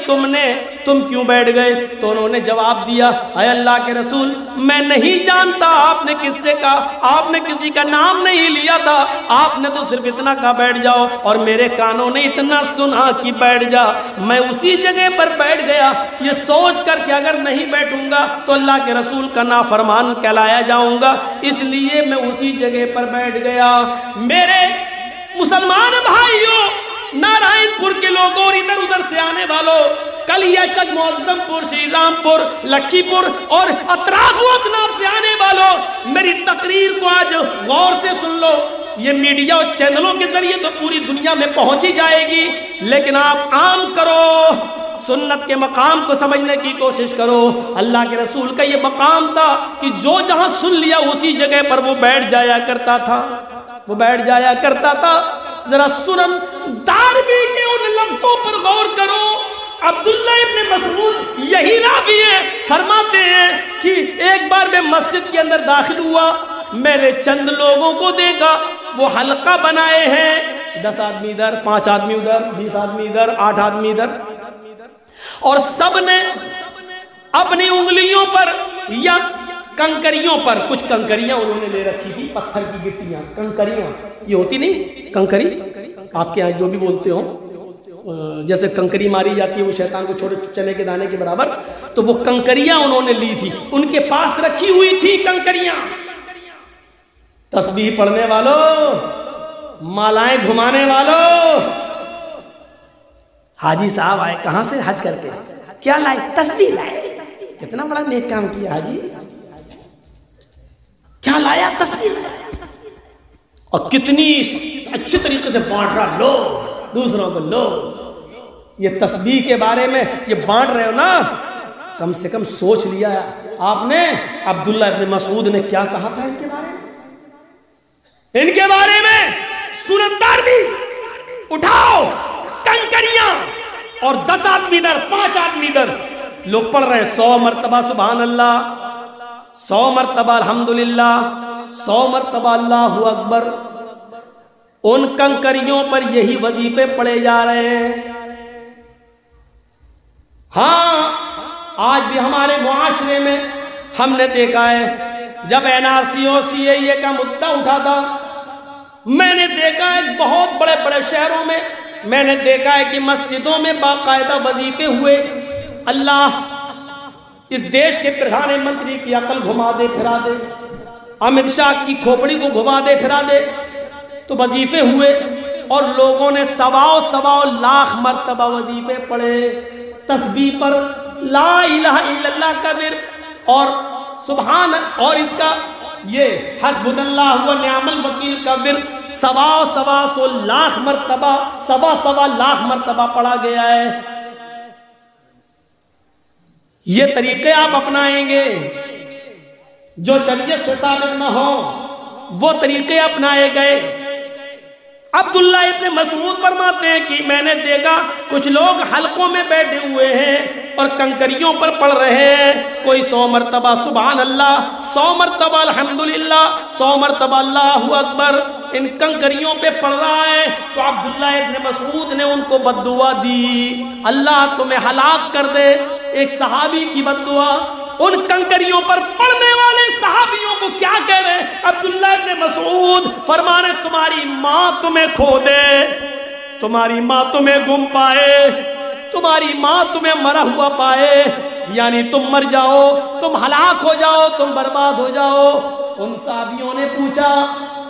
تم کیوں بیٹھ گئے. تو انہوں نے جواب دیا اے اللہ کے رسول میں نہیں جانتا آپ نے کس سے کہا، آپ نے کسی کا نام نہیں لیا تھا، آپ نے تو صرف اتنا کہا بیٹھ جاؤ، اور میرے کانوں نے اتنا سنا کہ بیٹھ جا. میں اسی جگہ پر بیٹھ گیا یہ سوچ کر کہ اگر نہیں بیٹھوں گا تو اللہ کے رسول کا نافرمان کہلایا جاؤں گا، اس لیے میں اسی جگہ پر بیٹھ گیا. میرے مسلمان بھائیوں، نارائن پور کے لوگوں اور ادھر ادھر سے آنے والوں، کلیا چک، معظم پور، شری رام پور، لکھی پور اور اطراف و اکناف سے آنے والوں، میری تقریر کو آج غور سے سن لو. یہ میڈیا اور چینلوں کے ذریعے تو پوری دنیا میں پہنچی جائے گی، لیکن آپ عام کرو، سنت کے مقام کو سمجھنے کی کوشش کرو. اللہ کے رسول کا یہ مقام تھا کہ جو جہاں سن لیا اسی جگہ پر وہ بیٹھ جایا کرتا تھا، وہ بیٹھ جایا کرتا تھا. ذرا سنن دارمی کے ان لفظوں پر غور کرو. عبداللہ ابن مسعود یہی راوی ہے، فرماتے ہیں کہ ایک بار میں مسجد کے اندر داخل ہوا، میں نے چند لوگوں کو دیکھا، وہ حلقہ بنائے ہیں، 10 آدمی ادھر، 5 آدمی ادھر، 20 آدمی ادھر، 8 آدمی ادھر، اور سب نے اپنی انگلیوں پر یا کنکریوں پر، کچھ کنکریاں انہوں نے لے رکھی تھی، پتھر کی گٹیاں، کنکریاں یہ ہوتی نہیں کنکری، آپ کے یہاں جو بھی بولتے ہو، جیسے کنکری ماری جاتی ہے وہ شیطان کو چھوٹے چنے کے دانے کے برابر، تو وہ کنکریاں انہوں نے لی تھی، ان کے پاس رکھی ہوئی تھی کنکریاں. تسبیح پڑھنے والوں، مالائیں گھمانے والوں، حاجی صاحب آئے کہاں سے حج کر کے، کیا لائے؟ تسبیح لائے. کتنا بڑا نیک کام کیا حاجی، کیا لایا؟ تسبیح لایا. اور کتنی اچھے طریقے سے بانٹ رہا، لو دوسروں کو لو. یہ تسبیح کے بارے میں یہ بانٹ رہے ہو نا، کم سے کم سوچ لیا آپ نے عبداللہ ابن مسعود نے کیا کہا تھا ان کے بارے میں، ان کے بارے میں. سنتدار بھی اٹھاؤ کنکریاں، اور 10 آدمی ادھر، 5 آدمی ادھر، لوگ پڑھ رہے 100 مرتبہ سبحان اللہ، 100 مرتبہ الحمدللہ، 100 مرتبہ اللہ اکبر. ان کنکریوں پر یہی وظیفے پڑے جا رہے ہیں۔ ہاں آج بھی ہمارے معاشرے میں ہم نے دیکھا ہے، جب NRC اور CAA کا مدعا اٹھا تھا، میں نے دیکھا ہے بہت بڑے بڑے شہروں میں، میں نے دیکھا ہے کہ مسجدوں میں باقاعدہ وظیفے ہوئے۔ اللہ اس دیش کے پردھان منتری کی عقل گھما دے پھرا دے، امت شاہ کی کھوپڑی کو گھما دے پھرا دے، تو وظیفے ہوئے اور لوگوں نے سوا لاکھ مرتبہ وظیفے پڑھے، تسبیح پر لا الہ الا اللہ کا ورد اور سبحان اور اس کا یہ حسبنا اللہ و نعم الوکیل کا ورد سوا لاکھ مرتبہ سوا لاکھ مرتبہ پڑھا گیا ہے۔ یہ طریقے آپ اپنائیں گے جو شریعت سے ثابت نہ ہو، وہ طریقے اپنائے گئے۔ عبداللہ ابن مسعود فرماتے ہیں کہ میں نے دیکھا کچھ لوگ حلقوں میں بیٹھے ہوئے ہیں اور کنکریوں پر پڑھ رہے ہیں، کوئی 100 مرتبہ سبحان اللہ، 100 مرتبہ الحمدللہ، 100 مرتبہ اللہ اکبر ان کنکریوں پہ پڑھ رہا ہے۔ تو عبداللہ ابن مسعود نے ان کو بد دعا دی، اللہ تمہیں ہلاک کر دے۔ ایک صحابی کی بد دعا، ان کنکریوں پر پڑھنے والے صحابیوں کو کیا کہہ رہے ہیں؟ عبداللہ ابن مسعود فرمانے تمہاری ماں تمہیں کھو دے، تمہاری ماں تمہیں گم پائے، تمہاری ماں تمہیں مرا ہوا پائے، یعنی تم مر جاؤ، تم ہلاک ہو جاؤ، تم برباد ہو جاؤ۔ ان صحابیوں نے پوچھا،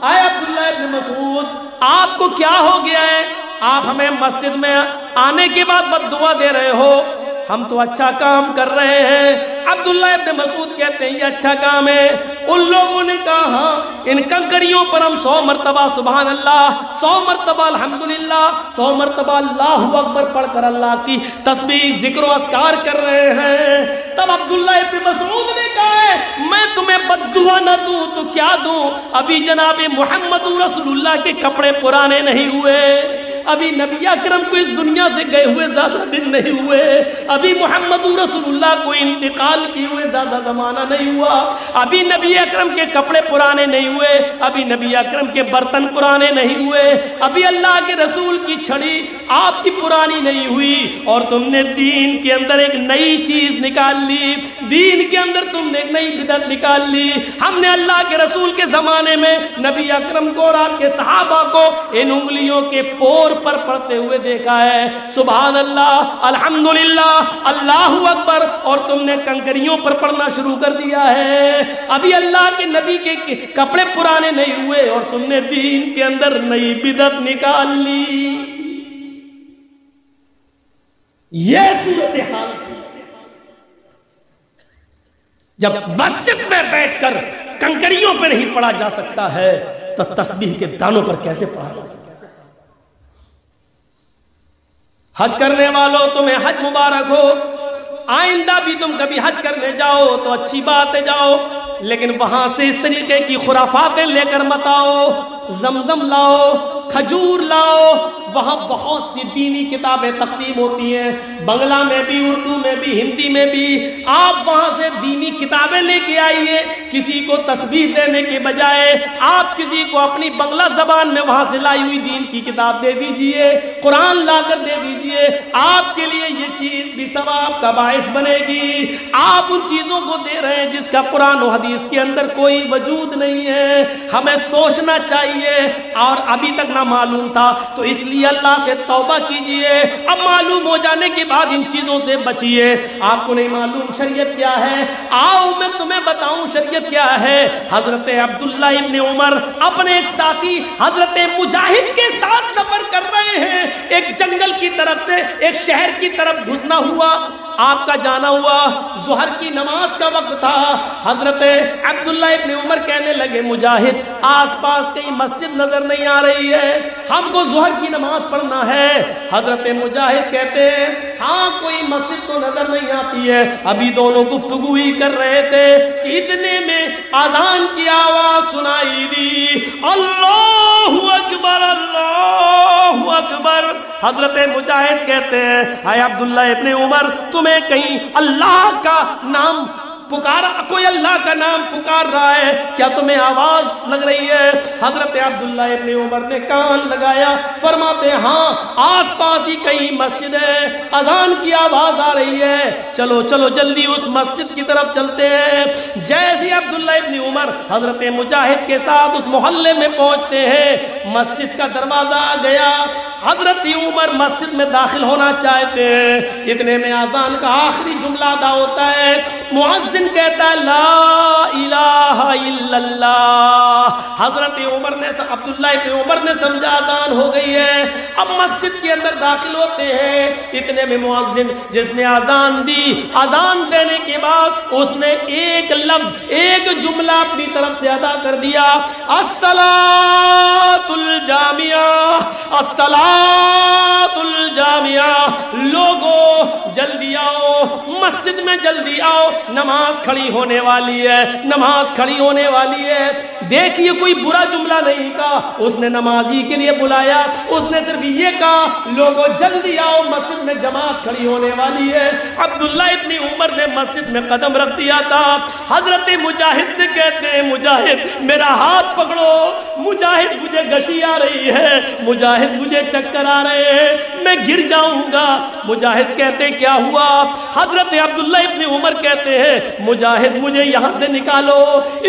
اے عبداللہ ابن مسعود آپ کو کیا ہو گیا ہے؟ آپ ہمیں مسجد میں آنے کے بعد بد دعا دے رہے ہو، ہم تو اچھا کام کر رہے ہیں۔ عبداللہ ابن مسعود کہتے ہیں یہ اچھا کام ہے۔ ان لوگوں نے کہا ہاں ان کنکریوں پر ہم 100 مرتبہ سبحان اللہ، 100 مرتبہ الحمدللہ، 100 مرتبہ اللہ اکبر پڑھ کر اللہ کی تسبیح ذکر و اذکار کر رہے ہیں۔ تب عبداللہ ابن مسعود نے کہا ہے میں تمہیں بد دعا نہ دوں تو کیا دوں؟ ابھی جناب محمد رسول اللہ کے کپڑے پرانے نہیں ہوئے، ابھی نبی اکرم کو اس دنیا سے گئے ہوئے زیادہ دن نہیں ہوئے، ابھی محمد رسول اللہ کو انتقال کیے ہوئے زیادہ زمانہ نہیں ہوا، ابھی نبی اکرم کے کپڑے پرانے نہیں ہوئے، ابھی نبی اکرم کے برتن پرانے نہیں ہوئے، ابھی اللہ کے رسول کی چھڑی آپ کی پرانی نہیں ہوئی، اور تم نے دین کے اندر ایک نئی چیز نکال لی، دین کے اندر تم نے ایک نئی بدعت نکال لی۔ ہم نے اللہ کے رسول کے زمانے میں نبی اکرم کو اور آپ کے صحابہ کو ان انگلیوں کے پور پر پڑھتے ہوئے دیکھا ہے، سبحان اللہ، الحمدللہ، اللہ اکبر، اور تم نے کنکریوں پر پڑھنا شروع کر دیا ہے۔ ابھی اللہ کے نبی کے کپڑے پرانے نہیں ہوئے اور تم نے دین کے اندر نئی بدعت نکال لی۔ یہ صورتحال تھی جب مسجد میں بیٹھ کر کنکریوں پہ نہیں پڑھا جا سکتا ہے تو تسبیح کے دانوں پر کیسے پڑھا جا سکتا ہے؟ حج کرنے والوں تمہیں حج مبارک ہو، آئندہ بھی تم کبھی حج کرنے جاؤ تو اچھی بات ہے جاؤ، لیکن وہاں سے اس طریقے کی خرافاتیں لے کر مت آؤ۔ زمزم لاؤ، کھجور لاؤ، وہاں بہت سی دینی کتابیں تقسیم ہوتی ہیں، بنگلہ میں بھی، اردو میں بھی، ہندی میں بھی۔ آپ وہاں سے دینی کتابیں لے کے آئیے، کسی کو تسبیح دینے کے بجائے آپ کسی کو اپنی بنگلہ زبان میں وہاں سے لائی ہوئی دین کی کتاب دے دیجئے، قرآن لا کر دے دیجئے، آپ کے لیے یہ چیز بھی ثواب کا باعث بنے گی۔ آپ ان چیزوں کو دے رہے ہیں جس کا قرآن و حدیث کے اندر کوئی وجود نہیں ہے۔ ہمیں سوچنا چاہیے، اور ابھی تک نہ معلوم تھا تو اس لیے اللہ سے توبہ کیجئے، اب معلوم ہو جانے کے بعد ان چیزوں سے بچیے۔ آپ کو نہیں معلوم شریعت کیا ہے، آؤ میں تمہیں بتاؤں شریعت کیا ہے۔ حضرت عبداللہ ابن عمر اپنے ایک ساتھی حضرت مجاہد کے ساتھ سفر کر رہے ہیں، ایک جنگل کی طرف سے ایک شہر کی طرف گھسنا ہوا، آپ کا جانا ہوا، ظہر کی نماز کا وقت تھا۔ حضرت عبداللہ ابن عمر کہنے لگے مجاہد آس پاس کہیں مسجد نظر نہیں آ رہی ہے، ہم کو ظہر کی نماز پڑھنا ہے۔ حضرت مجاہد کہتے ہیں ہاں کوئی مسجد تو نظر نہیں آتی ہے۔ ابھی دونوں گفتگو ہی کر رہے تھے کہ اتنے میں اذان کی آواز سنائی دی، اللہ اکبر، اللہ اکبر۔ حضرت مجاہد کہتے ہیں اے عبداللہ ابن عمر تمہیں کہیں اللہ کا نام پکارا، کوئی اللہ کا نام پکار رہا ہے، کیا تمہیں آواز لگ رہی ہے؟ حضرت عبداللہ ابن عمر نے کان لگایا، فرماتے ہیں ہاں آس پاس ہی کہیں مسجد ہے، اذان کی آواز آ رہی ہے، چلو چلو جلدی اس مسجد کی طرف چلتے ہیں۔ جیسے عبداللہ ابن عمر حضرت مجاہد کے ساتھ اس محلے میں پہنچتے ہیں، مسجد کا دروازہ آ گیا، حضرت عمر مسجد میں داخل ہونا چاہتے ہیں، اتنے میں اذان کا آخری جملہ ادا ہوتا ہے، مؤذن کہتا ہے لا الہ الا اللہ۔ حضرت عمر نے عبداللہ ابن عمر نے سمجھا اذان ہو گئی ہے، اب مسجد کے اندر داخل ہوتے ہیں، اتنے میں مؤذن جس نے اذان دی، اذان دینے کے بعد اس نے ایک لفظ ایک جملہ اپنی طرف سے ادا کر دیا، الصلاۃ الجامعہ، الصلاۃ الجامعہ، لوگو جلدی آؤ مسجد میں، جلدی آؤ نماز کھڑی ہونے والی ہے، نماز کھڑی ہونے والی ہے۔ دیکھیے کوئی برا جملہ نہیں کہا، اس نے نمازی کے لیے بلایا، اس نے صرف یہ کہا لوگو جلدی آؤ مسجد میں جماعت کھڑی ہونے والی ہے۔ عبداللہ ابن عمر نے مسجد میں قدم رکھ دیا تھا، حضرت مجاہد سے کہتے ہیں مجاہد میرا ہاتھ پکڑو، مجاہد مجھے گشی آ رہی ہے، مجاہد مجھے چکر آ رہے ہیں، میں گر جاؤں گا۔ مجاہد کہتے کیا ہوا؟ حضرت عبداللہ ابن عمر کہتے ہیں مجاہد مجھے یہاں سے نکالو،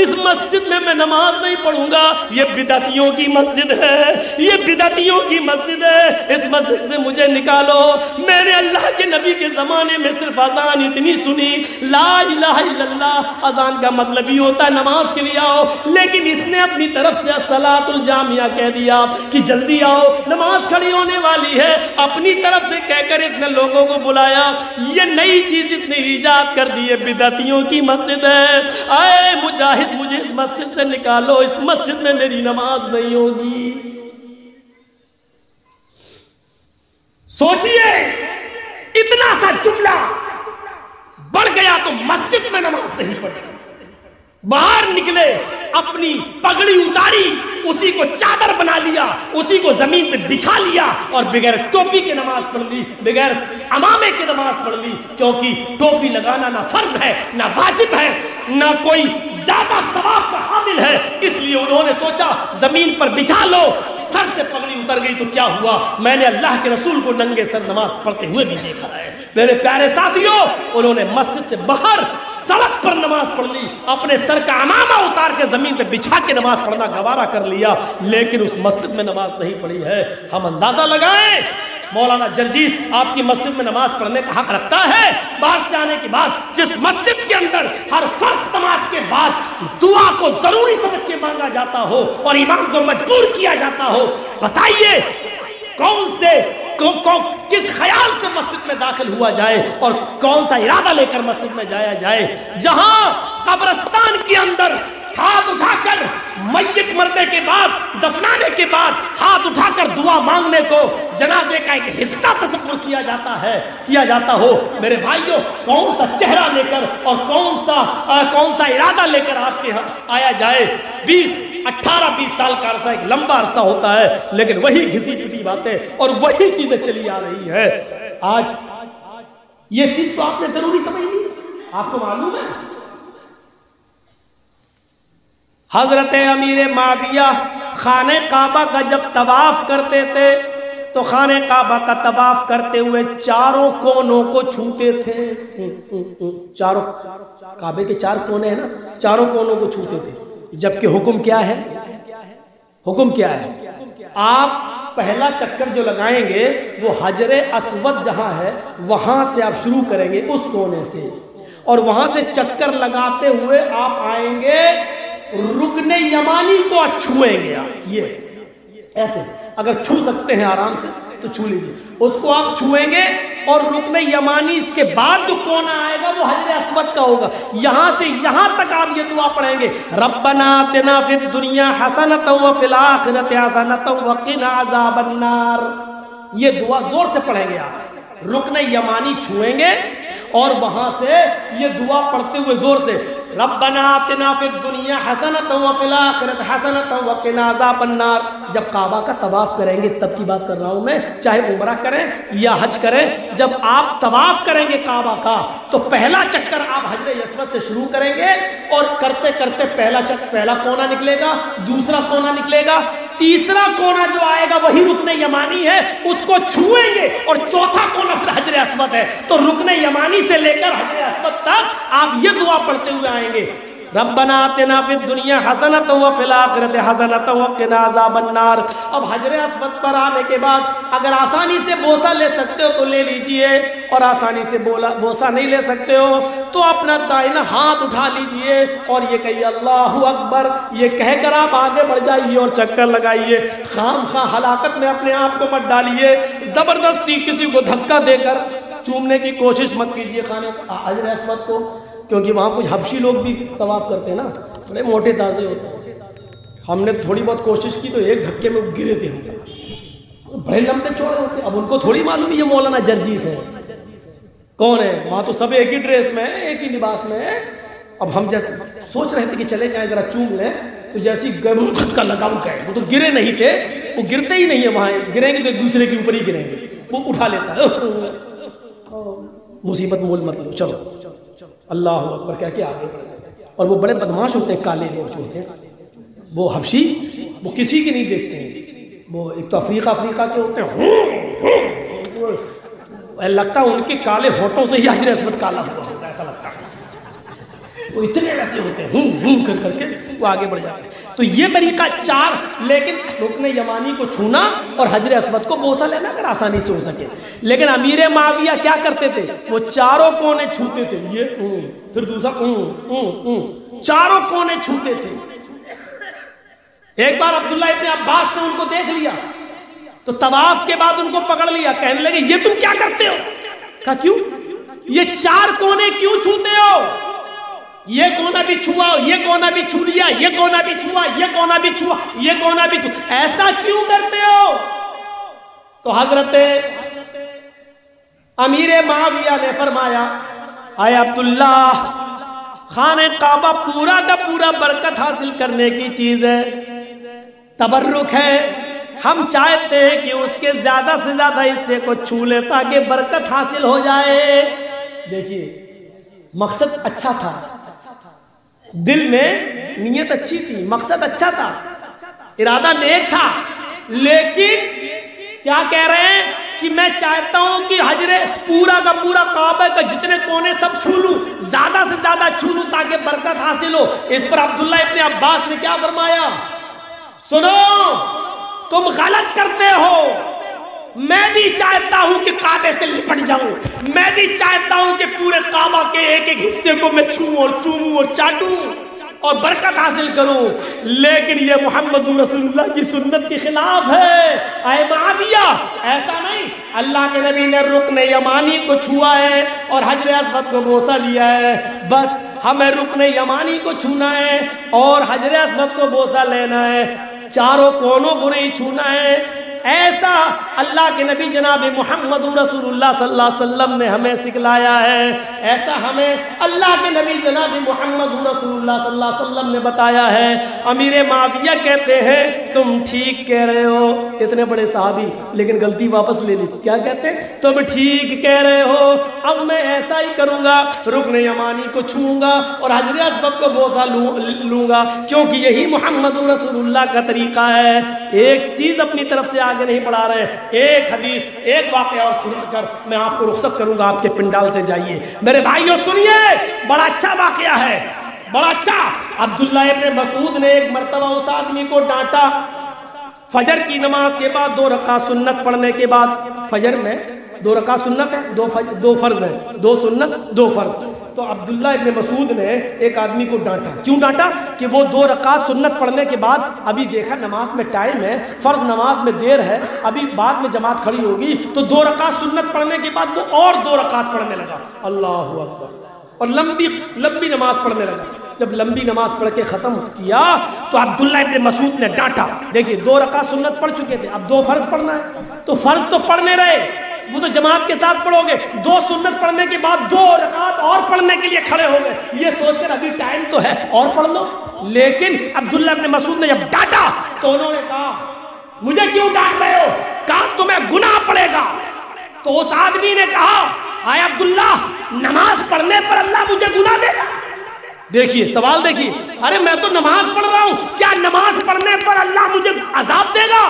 اس مسجد میں نماز نہیں پڑھوں گا، یہ بدعتیوں کی مسجد ہے، یہ بدعتیوں کی مسجد ہے، اس مسجد سے مجھے نکالو۔ میں نے اللہ کے نبی کے زمانے میں صرف اذان اتنی سنی، لا الہ الا اللہ، اذان کا مطلب ہی ہوتا ہے نماز کے لیے آؤ، لیکن اس نے اپنی طرف سے الصلاۃ الجامعہ کہہ دیا کہ جلدی آؤ نماز کھڑی ہونے والی ہے، اپنی طرف سے کہہ کر اس نے لوگوں کو بلایا۔ یہ نئی چیز اس نے ایجاد کر دی ہے، بدعتیوں کی مسجد ہے، اے مجاہد مجھے اس مسجد سے نکالو، اس مسجد میں میری نماز نہیں ہوگی۔ سوچئے اتنا سا جملہ بڑھ گیا تو مسجد میں نماز نہیں پڑھی، باہر نکلے اپنی پگڑی اتاری، اسی کو چادر بنا لیا، اسی کو زمین پہ بچھا لیا اور بغیر ٹوپی کے نماز پڑھ لی، بغیر امامے کے نماز پڑھ لی، کیونکہ ٹوپی لگانا نہ فرض ہے نہ واجب ہے نہ کوئی زیادہ ثواب کا حامل ہے، اس لیے انہوں نے سوچا زمین پر بچھا لو، سر سے پگڑی اتر گئی تو کیا ہوا؟ میں نے اللہ کے رسول کو ننگے سر نماز پڑھتے ہوئے بھی دیکھا ہے۔ میرے پیارے ساتھیوں، انہوں نے مسجد سے باہر سڑک پر نماز پڑھ لی، اپنے سر کا امامہ اتار کے زمین پہ بچھا کے نماز پڑھنا گوارا کر لیا، لیکن اس مسجد میں نماز نہیں پڑھی ہے۔ ہم اندازہ لگائیں مولانا جرجیس آپ کی مسجد میں نماز پڑھنے کا حق رکھتا ہے؟ باہر سے آنے کے بعد جس مسجد کے اندر ہر فرض نماز کے بعد دعا کو ضروری سمجھ کے مانگا جاتا ہو اور امام کو مجبور کیا جاتا ہو، بتائیے کس خیال سے مسجد میں داخل ہوا جائے اور کون سا ارادہ لے کر مسجد میں جایا جائے؟ جہاں قبرستان کے اندر ہاتھ اٹھا کر میت مرنے کے بعد دفنانے کے بعد ہاتھ اٹھا کر دعا مانگنے کو جنازے کا ایک حصہ تصور کیا جاتا ہو، میرے بھائیوں کون سا چہرہ لے کر اور کون سا ارادہ لے کر آپ کے آیا جائے؟ 18-20 سال کا عرصہ ایک لمبا عرصہ ہوتا ہے، لیکن وہی گھسی پٹی باتیں اور وہی چیزیں چلی آ رہی ہے۔ آج یہ چیز تو آپ نے ضروری سمجھ لی، آپ کو معلوم ہے حضرت امیر معاویہ خانہ کعبہ کا جب طواف کرتے تھے تو خانہ کعبہ کا طواف کرتے ہوئے چاروں کونوں کو چھوتے تھے، چاروں کعبے کے 4 کونے ہیں نا، چاروں کونوں کو چھوتے تھے، جبکہ حکم کیا ہے؟ حکم کیا ہے؟ آپ پہلا چکر جو لگائیں گے وہ حجر اسود جہاں ہے وہاں سے آپ شروع کریں گے، اس کونے سے، اور وہاں سے چکر لگاتے ہوئے آپ آئیں گے رکن یمانی کو چھوئیں گے، آپ یہ ایسے اگر چھو سکتے ہیں آرام سے تو چھو لیجئے، اس کو آپ چھوئیں گے اور رکن یمانی اس کے بعد جو کونا آئے گا وہ حجر اسود کا ہوگا، یہاں سے یہاں تک آپ یہ دعا پڑھیں گے، ربنا آتنا فی الدنیا حسنۃ وفی الآخرۃ حسنۃ وقنا عذاب النار، یہ دعا زور سے پڑھیں گے آپ، رکن یمانی چھوئیں گے اور وہاں سے یہ دعا پڑھتے ہوئے زور سے ربنا آتنا فی الدنیا حسنۃ وفی الآخرۃ حسنۃ وقنا عذاب النار، جب کعبہ کا طواف کریں گے تب کی بات کر رہا ہوں میں، چاہے عمرہ کریں یا حج کریں، جب آپ طواف کریں گے کعبہ کا تو پہلا چکر آپ حجر اسود سے شروع کریں گے، اور کرتے کرتے پہلا کونا نکلے گا، دوسرا کونا نکلے گا، تیسرا کونا جو آئے گا وہی رکن یمانی ہے، اس کو چھوئیں گے، اور چوتھا کونا پھر حجر اسود ہے۔ تو رکن یمانی سے لے کر حجر اسود تک آپ یہ دعا پڑھتے ہوئے آئیں گے، ربنا آتنا فی الدنیا حسنۃ وفی الآخرۃ حسنۃ وقنا عذاب النار۔ اب حجر اسود پر آنے کے بعد اگر آسانی سے بوسہ لے سکتے ہو تو لے لیجئے، اور آسانی سے بوسہ نہیں لے سکتے ہو تو اپنا دائنا ہاتھ اٹھا لیجئے اور یہ کہیے اللہ اکبر، یہ کہہ کر آپ آگے بڑھ جائیے اور چکر لگائیے۔ خام خواہ ہلاکت میں اپنے آپ کو مت ڈالیے، زبردستی کسی کو دھکا دے کر چومنے کی کوشش مت کیجئے حجر اسود کو، کیونکہ وہاں کچھ حبشی لوگ بھی طواف کرتے ہیں نا، بڑے موٹے تازے ہوتے ہیں۔ ہم نے تھوڑی بہت کوشش کی تو ایک دھکے میں گرے تھے، بڑے لمبے چوڑے ہوتے، اب ان کو تھوڑی معلوم یہ مولانا جرجیس ہے کون ہے، وہاں تو سب ایک ہی ڈریس میں ہے، ایک ہی لباس میں ہے۔ اب ہم جیسے سوچ رہے تھے کہ چلے جائیں ذرا چوم لیں، تو جیسی دھکا لگا گئے، وہ تو گرے نہیں تھے، وہ گرتے ہی نہیں ہیں، وہاں گریں گے تو ایک دوسرے کے اوپر ہی گریں گے، وہ اٹھا لیتا ہے، مصیبت مول مت لو، چلو اللہ اکبر کہہ کے آگے بڑھ گئے۔ اور وہ بڑے بدماش ہوتے ہیں، کالے لوگ جو ہوتے ہیں وہ حبشی، وہ کسی کی نہیں دیکھتے ہیں، وہ ایک تو افریقہ کے ہوتے ہیں، لگتا ہے ان کے کالے ہونٹوں سے ہی حجر اسود کالا ہوا ہوتا ہے، ایسا لگتا ہے، وہ اتنے ویسے ہوتے ہیں، کر کے وہ آگے بڑھ جاتے ہیں۔ تو یہ طریقہ 4، لیکن رکن یمانی کو چھونا اور حجر اسود کو بوسہ لینا اگر آسانی سے ہو سکے۔ لیکن امیر معاویہ کیا کرتے تھے، وہ چاروں کونے چھوتے تھے، یہ پھر دوسرا چاروں کونے چھوتے تھے۔ ایک بار عبداللہ ابن عباس نے ان کو دیکھ لیا تو طواف کے بعد ان کو پکڑ لیا، کہنے لگے یہ تم کیا کرتے ہو؟ کہا کیوں؟ یہ 4 کونے کیوں چھوتے ہو؟ یہ کونا بھی چھوا، یہ کونا بھی چھو لیا، یہ کونا بھی چھوا، یہ کونا بھی چھوا، یہ کونا بھی چھوا، ایسا کیوں کرتے ہو؟ تو حضرت امیر معاویہ نے فرمایا، اے عبداللہ، خانہ کعبہ پورا کا پورا برکت حاصل کرنے کی چیز ہے، تبرک ہے، ہم چاہتے ہیں کہ اس کے زیادہ سے زیادہ حصے کو چھو لیں تاکہ برکت حاصل ہو جائے۔ دیکھیے مقصد اچھا تھا، دل میں نیت اچھی تھی، مقصد اچھا تھا، ارادہ نیک تھا، لیکن کیا کہہ رہے ہیں کہ میں چاہتا ہوں کہ حجر پورا کا پورا کعبہ کا جتنے کونے سب چھو لوں، زیادہ سے زیادہ چھو لوں تاکہ برکت حاصل ہو۔ اس پر عبداللہ ابن عباس نے کیا فرمایا، سنو تم غلط کرتے ہو، میں بھی چاہتا ہوں کہ کعبے سے لپٹ جاؤں، میں بھی چاہتا ہوں کہ پورے کعبہ کے ایک ایک حصے کو میں چھوؤں اور چوموں اور چاٹوں اور برکت حاصل کروں، لیکن یہ محمد رسول اللہ کی سنت کے خلاف ہے۔ اے معاویہ، ایسا نہیں، اللہ کے نبی نے رکن یمانی کو چھوا ہے اور حجر اسود کو بوسہ لیا ہے، بس ہمیں رکن یمانی کو چھونا ہے اور حجر اسود کو بوسہ لینا ہے، چاروں کونوں کو نہیں چھونا ہے۔ ایسا اللہ کے نبی جناب محمد رسول اللہ صلی اللہ علیہ وسلم نے ہمیں سکھلایا ہے، ایسا ہمیں اللہ کے نبی جناب محمد رسول اللہ صلی اللہ علیہ وسلم نے بتایا ہے۔ امیر معاویہ کہتے ہیں تم ٹھیک کہہ رہے ہو، اتنے بڑے صحابی، لیکن غلطی واپس لے لی، کیا کہتے ہیں، تم ٹھیک کہہ رہے ہو، اب میں ایسا ہی کروں گا، رکن یمانی کو چھوؤں گا اور حجر اسود کو بوسہ لوں گا، کیونکہ یہی محمد رسول اللہ کا طریقہ ہے۔ ایک چیز اپنی طرف سے آگے نہیں بڑھا رہے، ایک حدیث، ایک واقعہ اور سنا کر میں آپ کو رخصت کروں گا، آپ کے پنڈال سے جائیے۔ میرے بھائیوں سنیے، بڑا اچھا واقعہ ہے، بڑا اچھا۔ عبداللہ ابن مسعود نے ایک مرتبہ اس آدمی کو ڈانٹا، فجر کی نماز کے بعد 2 رکعت سنت پڑھنے کے بعد، فجر میں 2 رکعت سنت ہے، 2 فرض ہیں، 2 سنت 2 فرض۔ تو عبداللہ ابن مسعود نے ایک آدمی کو ڈانٹا، کیوں ڈانٹا کہ وہ 2 رکعت سنت پڑھنے کے بعد ابھی دیکھا نماز میں ٹائم ہے، فرض نماز میں دیر ہے، ابھی بعد میں جماعت کھڑی ہوگی، تو 2 رکعت سنت پڑھنے کے بعد وہ اور 2 رکعت پڑھنے لگا، اللہ اکبر، اور لمبی نماز پڑھنے لگا۔ جب لمبی نماز پڑھ کے ختم کیا تو عبداللہ ابن مسعود نے ڈانٹا، دیکھیے 2 رکعت سنت پڑھ چکے تھے، اب 2 فرض پڑھنا ہے، تو فرض تو پڑھنے رہے، وہ تو جماعت کے ساتھ پڑھو گے، 2 سنت پڑھنے کے بعد 2 رکعت اور پڑھنے کے لیے کھڑے ہو گئے، یہ سوچ کر ابھی ٹائم تو ہے اور پڑھ لو۔ لیکن عبداللہ ابن مسعود نے جب ڈانٹا تو انہوں نے کہا مجھے کیوں ڈانٹ رہے ہو؟ کہا تمہیں گناہ پڑے گا۔ تو اس آدمی نے کہا آئے عبداللہ نماز پڑھنے پر اللہ مجھے گناہ دے گا؟ دیکھیے سوال دیکھیے، ارے میں تو نماز پڑھ رہا ہوں، کیا نماز پڑھنے پر اللہ مجھے عذاب دے گا؟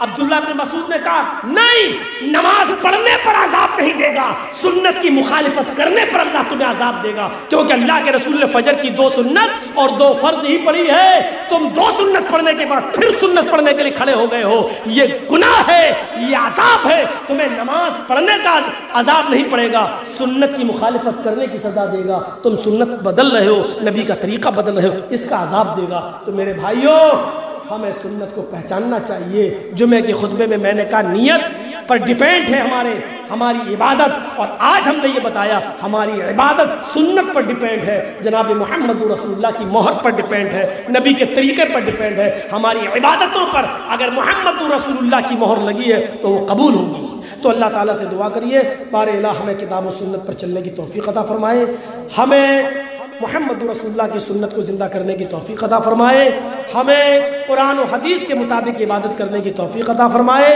عبداللہ بن مسعود نے کہا نہیں، نماز پڑھنے پر عذاب نہیں دے گا، سنت کی مخالفت کرنے پر اللہ تمہیں عذاب دے گا، کیونکہ اللہ کے رسول نے فجر کی 2 سنت اور 2 فرض ہی پڑھی ہے، تم 2 سنت پڑھنے کے بعد پھر سنت پڑھنے کے لیے کھڑے ہو گئے ہو، یہ گناہ ہے، یہ عذاب ہے، تمہیں نماز پڑھنے کا عذاب نہیں پڑے گا، سنت کی مخالفت کرنے کی سزا دے گا، تم سنت بدل رہے ہو، نبی کا طریقہ بدل رہے ہو، اس کا عذاب دے گا۔ تو میرے بھائیوں ہمیں سنت کو پہچاننا چاہیے۔ جمعے کے خطبے میں نے کہا نیت پر ڈیپینڈ ہے ہماری عبادت، اور آج ہم نے یہ بتایا ہماری عبادت سنت پر ڈیپینڈ ہے، جناب محمد رسول اللہ کی مہر پر ڈیپینڈ ہے، نبی کے طریقے پر ڈیپینڈ ہے، ہماری عبادتوں پر اگر محمد رسول اللہ کی مہر لگی ہے تو وہ قبول ہوگی۔ تو اللہ تعالیٰ سے دعا کریے بار الہ ہمیں کتاب و سنت پر چلنے کی توفیق عطا فرمائے، ہمیں محمد رسول اللہ کی سنت کو زندہ کرنے کی توفیق عطا فرمائے، ہمیں قرآن و حدیث کے مطابق عبادت کرنے کی توفیق عطا فرمائے،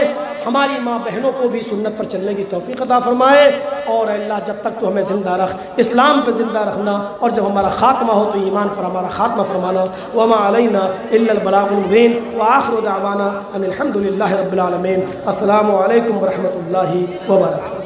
ہماری ماں بہنوں کو بھی سنت پر چلنے کی توفیق عطا فرمائے، اور اللہ جب تک تو ہمیں زندہ رکھ، اسلام پہ زندہ رکھنا، اور جب ہمارا خاتمہ ہو تو ایمان پر ہمارا خاتمہ فرمانا۔ وما علینا الا البلاغ المبین، وآخر دعوانا ان الحمد للہ رب العالمین۔ السلام علیکم ورحمۃ اللہ وبرکاتہ۔